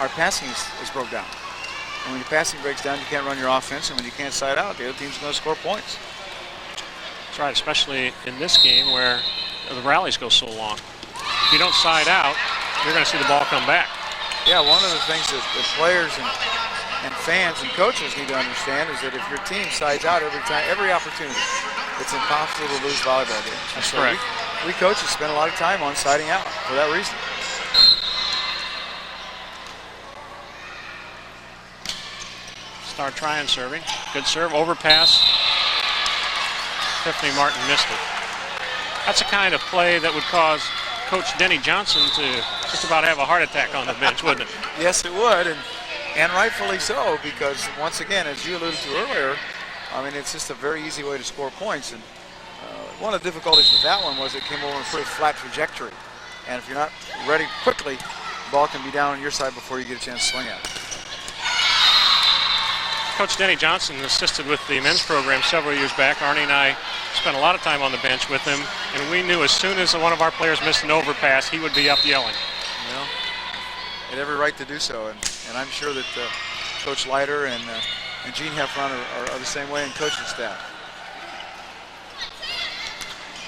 our passing is broke down. And when your passing breaks down, you can't run your offense, and when you can't side out, the other team's going to score points. That's right, especially in this game where the rallies go so long. If you don't side out, you're going to see the ball come back. Yeah, one of the things that the players and fans and coaches need to understand is that if your team sides out every opportunity, it's impossible to lose volleyball games. That's correct. We coaches spend a lot of time on siding out for that reason. Start trying serving. Good serve, overpass. Tiffany Martin missed it. That's the kind of play that would cause Coach Denny Johnson to just about have a heart attack on the bench, wouldn't it? Yes, it would, and rightfully so, because once again, as you alluded to earlier, I mean, it's just a very easy way to score points. And one of the difficulties with that one was it came over in a pretty flat trajectory. And if you're not ready quickly, the ball can be down on your side before you get a chance to swing at it. Coach Denny Johnson assisted with the men's program several years back. Arnie and I spent a lot of time on the bench with him, and we knew as soon as one of our players missed an overpass, he would be up yelling. Well, he had every right to do so, and I'm sure that Coach Leiter and Gene Heffron are the same way, and coaching staff.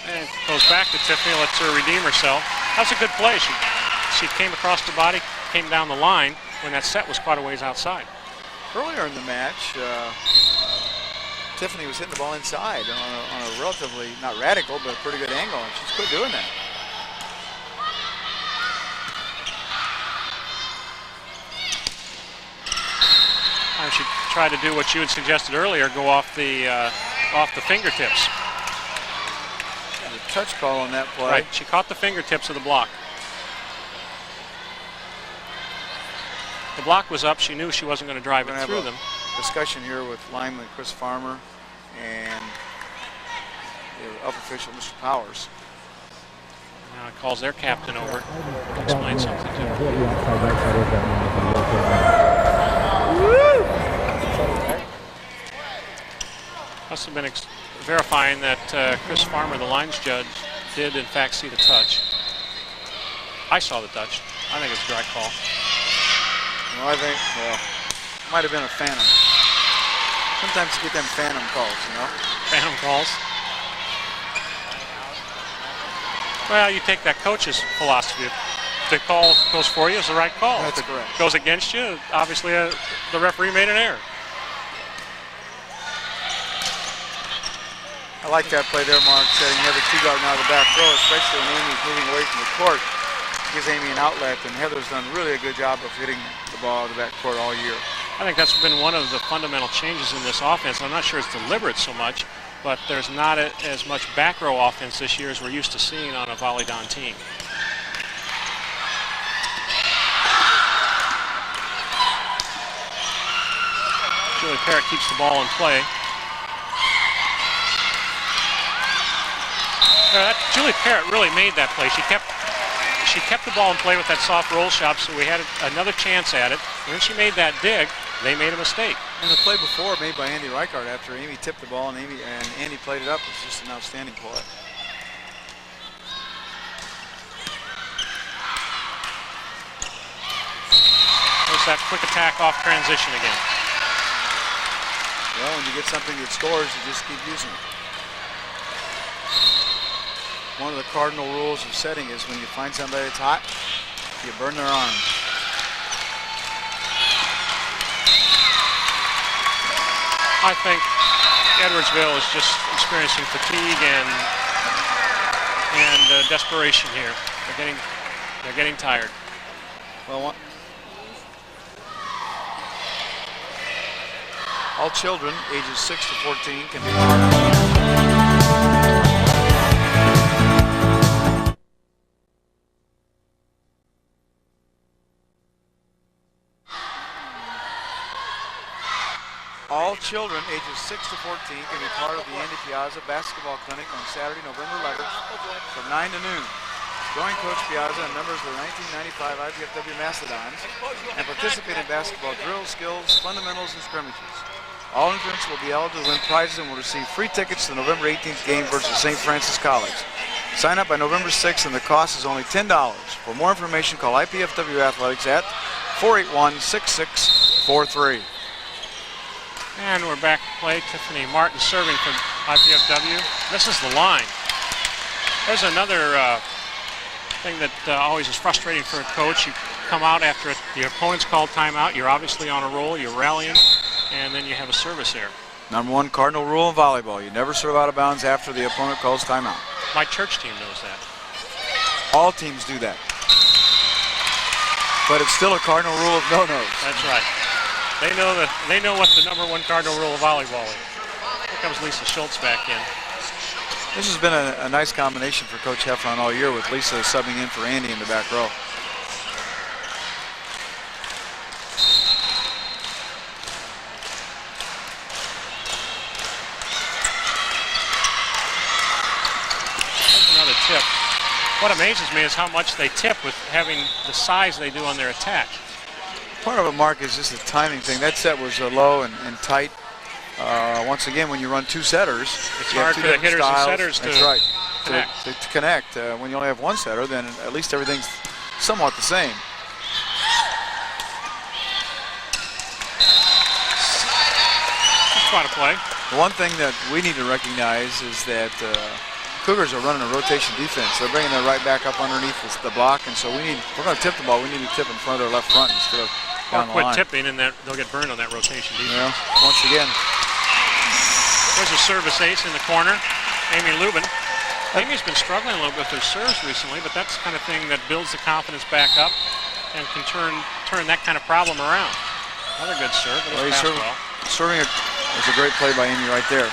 And it goes back to Tiffany, lets her redeem herself. That's a good play. She came across the body, came down the line when that set was quite a ways outside. Earlier in the match, Tiffany was hitting the ball inside on a relatively, not radical, but a pretty good angle, and she's quit doing that. She tried to do what you had suggested earlier, go off the fingertips. A touch call on that play. Right, she caught the fingertips of the block. The block was up. She knew she wasn't going to drive it through them. Discussion here with lineman Chris Farmer and the up official Mr. Powers. Now it calls their captain over to explain something to him. Must have been verifying that Chris Farmer, the lines judge, did in fact see the touch. I saw the touch. I think it's a direct call. Well, I think, it might have been a phantom. Sometimes you get them phantom calls, you know? Phantom calls. Well, you take that coach's philosophy. If the call goes for you, it's the right call. That's if it correct. Goes against you, obviously the referee made an error. I like that play there, Mark, setting Heather Teagard now to the back row, especially when Amy's moving away from the court. Gives Amy an outlet, and Heather's done really a good job of hitting the ball to the back court all year. I think that's been one of the fundamental changes in this offense. I'm not sure it's deliberate so much, but there's not as much back row offense this year as we're used to seeing on a Volleyball team. Julie Parrott keeps the ball in play. Julie Parrott really made that play. She kept the ball in play with that soft roll shot, so we had another chance at it. And then she made that dig. They made a mistake. And the play before made by Andy Reichard after Amy tipped the ball and Andy played it up was just an outstanding play. There's that quick attack off transition again. Well, when you get something that scores, you just keep using it. One of the cardinal rules of setting is when you find somebody that's hot, you burn their arms. I think Edwardsville is just experiencing fatigue and desperation here. They're getting tired. Well, all children ages 6 to 14 can be part of All children ages 6 to 14 can be part of the Andy Piazza Basketball Clinic on Saturday, November 11th from 9 to noon. Join Coach Piazza and members of the 1995 IPFW Mastodons and participate in basketball drills, skills, fundamentals, and scrimmages. All entrants will be eligible to win prizes and will receive free tickets to the November 18th game versus St. Francis College. Sign up by November 6th and the cost is only $10. For more information, call IPFW Athletics at 481-6643. And we're back to play. Tiffany Martin serving for IPFW. Misses the line. There's another thing that always is frustrating for a coach. You come out after the opponent's called timeout. You're obviously on a roll. You're rallying. And then you have a service error. Number one cardinal rule in volleyball. You never serve out of bounds after the opponent calls timeout. My church team knows that. All teams do that. But it's still a cardinal rule of no-nos. That's right. They know what the number one cardinal rule of volleyball is. Here comes Lisa Schultz back in. This has been a nice combination for Coach Heffron all year with Lisa subbing in for Andy in the back row. There's another tip. What amazes me is how much they tip with having the size they do on their attack. Part of it, Mark, is just a timing thing. That set was low and tight. Once again, when you run two setters, it's hard for the hitters and setters to connect. When you only have one setter, then at least everything's somewhat the same. That's quite a play. The one thing that we need to recognize is that Cougars are running a rotation defense. They're bringing their right back up underneath the block, and so we're going to tip the ball. We need to tip in front of their left front instead of down the line. Quit tipping, and they'll get burned on that rotation defense. Yeah, once again. There's a service ace in the corner. Amy Lubin. Amy's been struggling a little bit with her serves recently, but that's the kind of thing that builds the confidence back up and can turn that kind of problem around. Another good serve. Serving it was a great play by Amy right there.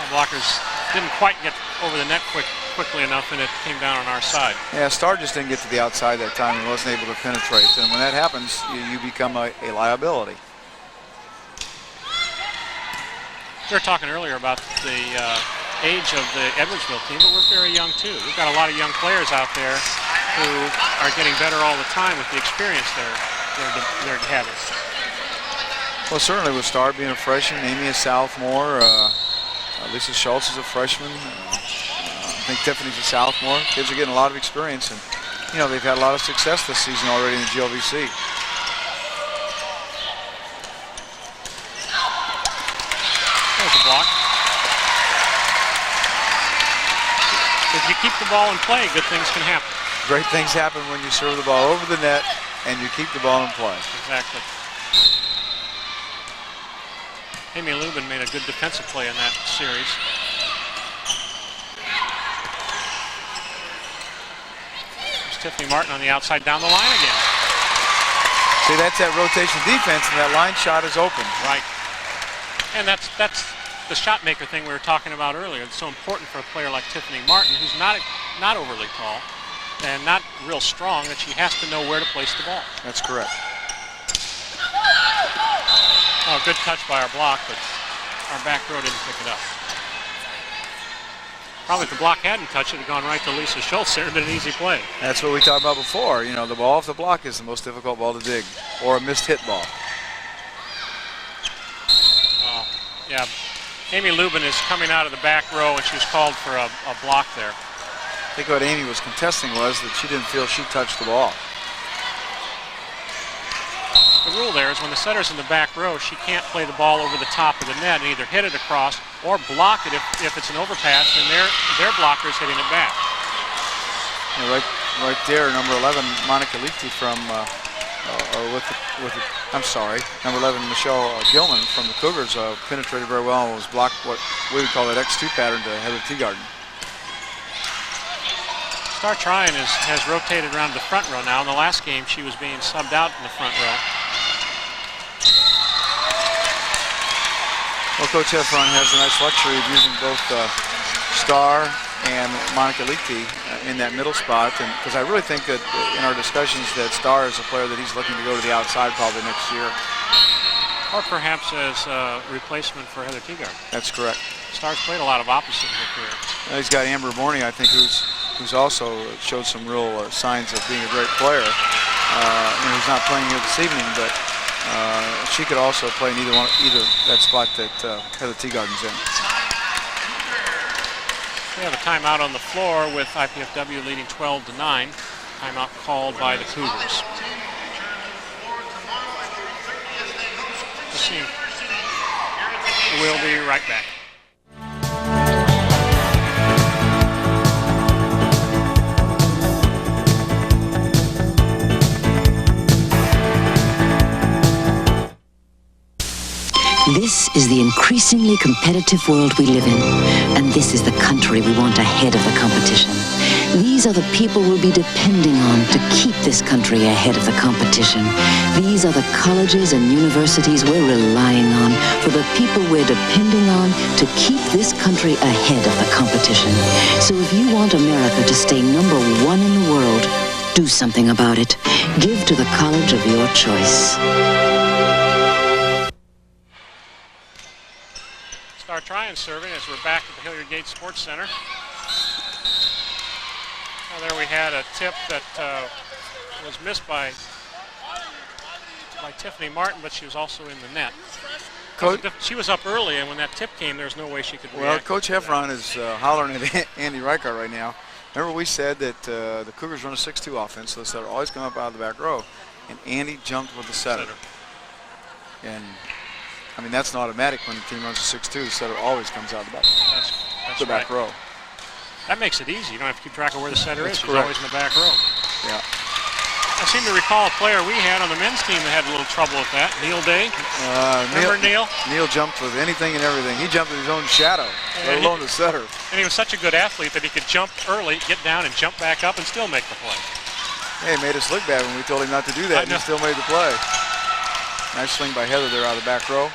Blockers didn't quite get over the net quickly enough, and it came down on our side. Yeah, Starr just didn't get to the outside that time and wasn't able to penetrate. And when that happens, you become a liability. We were talking earlier about the age of the Edwardsville team, but we're very young too. We've got a lot of young players out there who are getting better all the time with the experience they're having. Well, certainly with Starr being a freshman, Amy a sophomore, Lisa Schultz is a freshman. I think Tiffany's a sophomore. Kids are getting a lot of experience, and they've had a lot of success this season already in the GLVC. There's a block. If you keep the ball in play, good things can happen. Great things happen when you serve the ball over the net and you keep the ball in play. Exactly. Amy Lubin made a good defensive play in that series. There's Tiffany Martin on the outside down the line again. See, that's that rotation defense, and that line shot is open. Right. And that's the shot maker thing we were talking about earlier. It's so important for a player like Tiffany Martin, who's not overly tall and not real strong, that she has to know where to place the ball. That's correct. Oh, good touch by our block, but our back row didn't pick it up. Probably if the block hadn't touched it, it'd gone right to Lisa Schultz there and been an easy play. That's what we talked about before. You know, the ball off the block is the most difficult ball to dig, or a missed hit ball. Yeah, Amy Lubin is coming out of the back row, and she was called for a block there. I think what Amy was contesting was that she didn't feel she touched the ball. The rule there is when the setter's in the back row, she can't play the ball over the top of the net and either hit it across or block it if it's an overpass, and their blocker is hitting it back. Yeah, right there, number 11, Monica Lichty from, I'm sorry, number 11, Michelle Gilman from the Cougars penetrated very well and was blocked what we would call that X2 pattern to Heather Teagarden. Star Tryon has rotated around the front row now. In the last game, she was being subbed out in the front row. Well, Coach Heffron has a nice luxury of using both Star and Monica Lichty in that middle spot, and because I really think that in our discussions that Star is a player that he's looking to go to the outside probably next year. Or perhaps as a replacement for Heather Teagarden. That's correct. Star's played a lot of opposite in her career. He's got Amber Morney, I think, who's also showed some real signs of being a great player. Who's not playing here this evening, but she could also play in either that spot that Heather Teagarden's in. We have a timeout on the floor with IPFW leading 12-9. Timeout called by the Cougars. We'll be right back. This is the increasingly competitive world we live in, and this is the country we want ahead of the competition. These are the people we'll be depending on to keep this country ahead of the competition. These are the colleges and universities we're relying on for the people we're depending on to keep this country ahead of the competition. So if you want America to stay number one in the world, do something about it. Give to the college of your choice. Star Tryon serving as we're back at the Hilliard Gates Sports Center. Now there we had a tip that was missed by Tiffany Martin, but she was also in the net. She was up early, and when that tip came, there's no way she could react. Well, Coach Heffron is hollering at Andy Reichart right now. Remember we said that the Cougars run a 6-2 offense, so the setter always come up out of the back row, and Andy jumped with the setter. And I mean, that's an automatic when the team runs a 6-2. The setter always comes out of the back row. That makes it easy. You don't have to keep track of where the setter is. She's correct. always in the back row. Yeah. I seem to recall a player we had on the men's team that had a little trouble with that. Neil Day. Remember Neil? Neil jumped with anything and everything. He jumped in his own shadow, let alone the setter. And he was such a good athlete that he could jump early, get down, and jump back up and still make the play. Hey, it made us look bad when we told him not to do that, and he still made the play. Nice swing by Heather there out of the back row.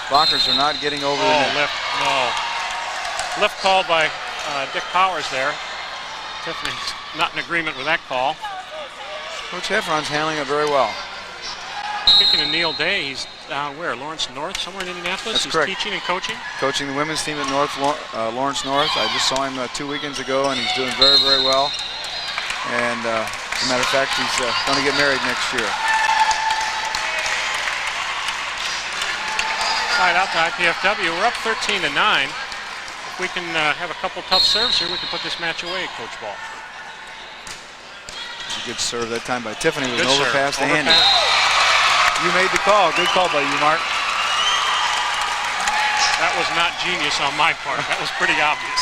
Blockers are not getting over the net. Lift called by Dick Powers there. Tiffany's not in agreement with that call. Coach Heffron's handling it very well. Speaking of Neil Day, he's down where? Lawrence North, somewhere in Indianapolis? That's correct. He's teaching and coaching? Coaching the women's team at Lawrence North. I just saw him 2 weekends ago, and he's doing very, very well. And as a matter of fact, he's going to get married next year. Side out to IPFW. We're up 13-9. If we can have a couple tough serves here, we can put this match away, Coach Ball. It was a good serve that time by Tiffany with an Good overpass to serve. Andy. You made the call. Good call by you, Mark. That was not genius on my part. That was pretty obvious.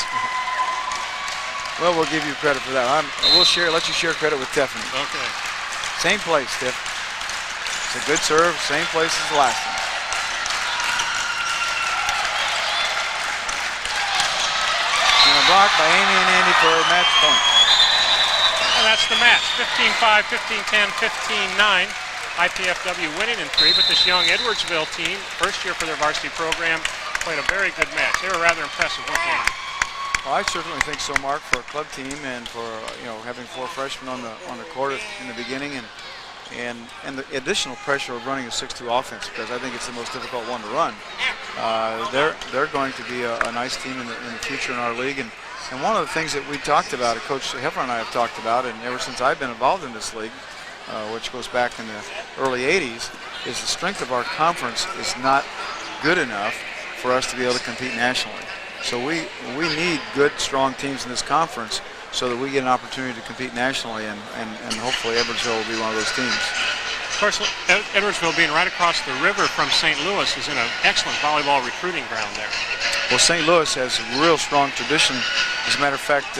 Well, we'll give you credit for that. We'll let you share credit with Tiffany. Okay. Same place, Tiff. It's a good serve, same place as the last one. And a block by Amy and Andy for a match point. And that's the match. 15-5, 15-10, 15-9. IPFW winning in 3, but this young Edwardsville team, first year for their varsity program, played a very good match. They were rather impressive, weren't they? Well, I certainly think so, Mark, for a club team and for having 4 freshmen on the court in the beginning, and the additional pressure of running a 6-2 offense, because I think it's the most difficult one to run. They're going to be a nice team in the future in our league, and one of the things that we talked about, Coach Heffer and I have talked about, and ever since I've been involved in this league, which goes back in the early 80s, is the strength of our conference is not good enough for us to be able to compete nationally. So we need good, strong teams in this conference so that we get an opportunity to compete nationally, and hopefully Edwardsville will be one of those teams. Of course, Edwardsville being right across the river from St. Louis is in an excellent volleyball recruiting ground there. Well, St. Louis has a real strong tradition. As a matter of fact,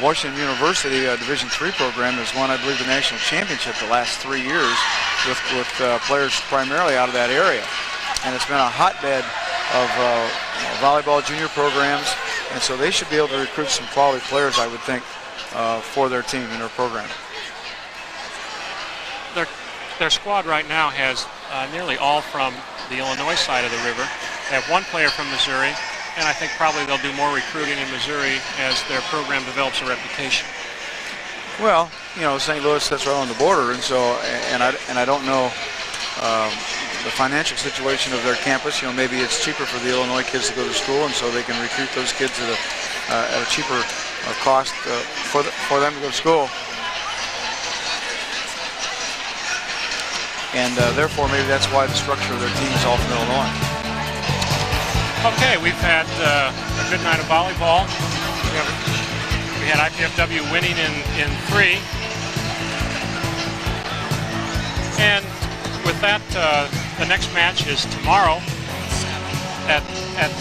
Washington University Division III program has won, I believe, the national championship the last 3 years with players primarily out of that area. And it's been a hotbed of volleyball junior programs, and so they should be able to recruit some quality players, I would think, for their team and their program. Their squad right now has nearly all from the Illinois side of the river. They have 1 player from Missouri, and I think probably they'll do more recruiting in Missouri as their program develops a reputation. Well, St. Louis, that's right on the border, and so and I don't know the financial situation of their campus. Maybe it's cheaper for the Illinois kids to go to school, and so they can recruit those kids at a cheaper cost for them to go to school. And therefore, maybe that's why the structure of their team is all from Illinois. Okay, we've had a good night of volleyball. We had IPFW winning in 3. And with that, the next match is tomorrow at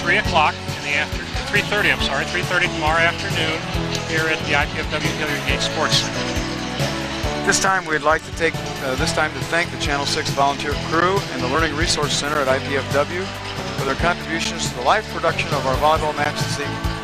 3 o'clock in the afternoon. 3:30, I'm sorry, 3:30 tomorrow afternoon here at the IPFW Hilliard Gate Sports Center. This time we'd like to take this time to thank the Channel 6 volunteer crew and the Learning Resource Center at IPFW for their contributions to the live production of our volleyball match this evening.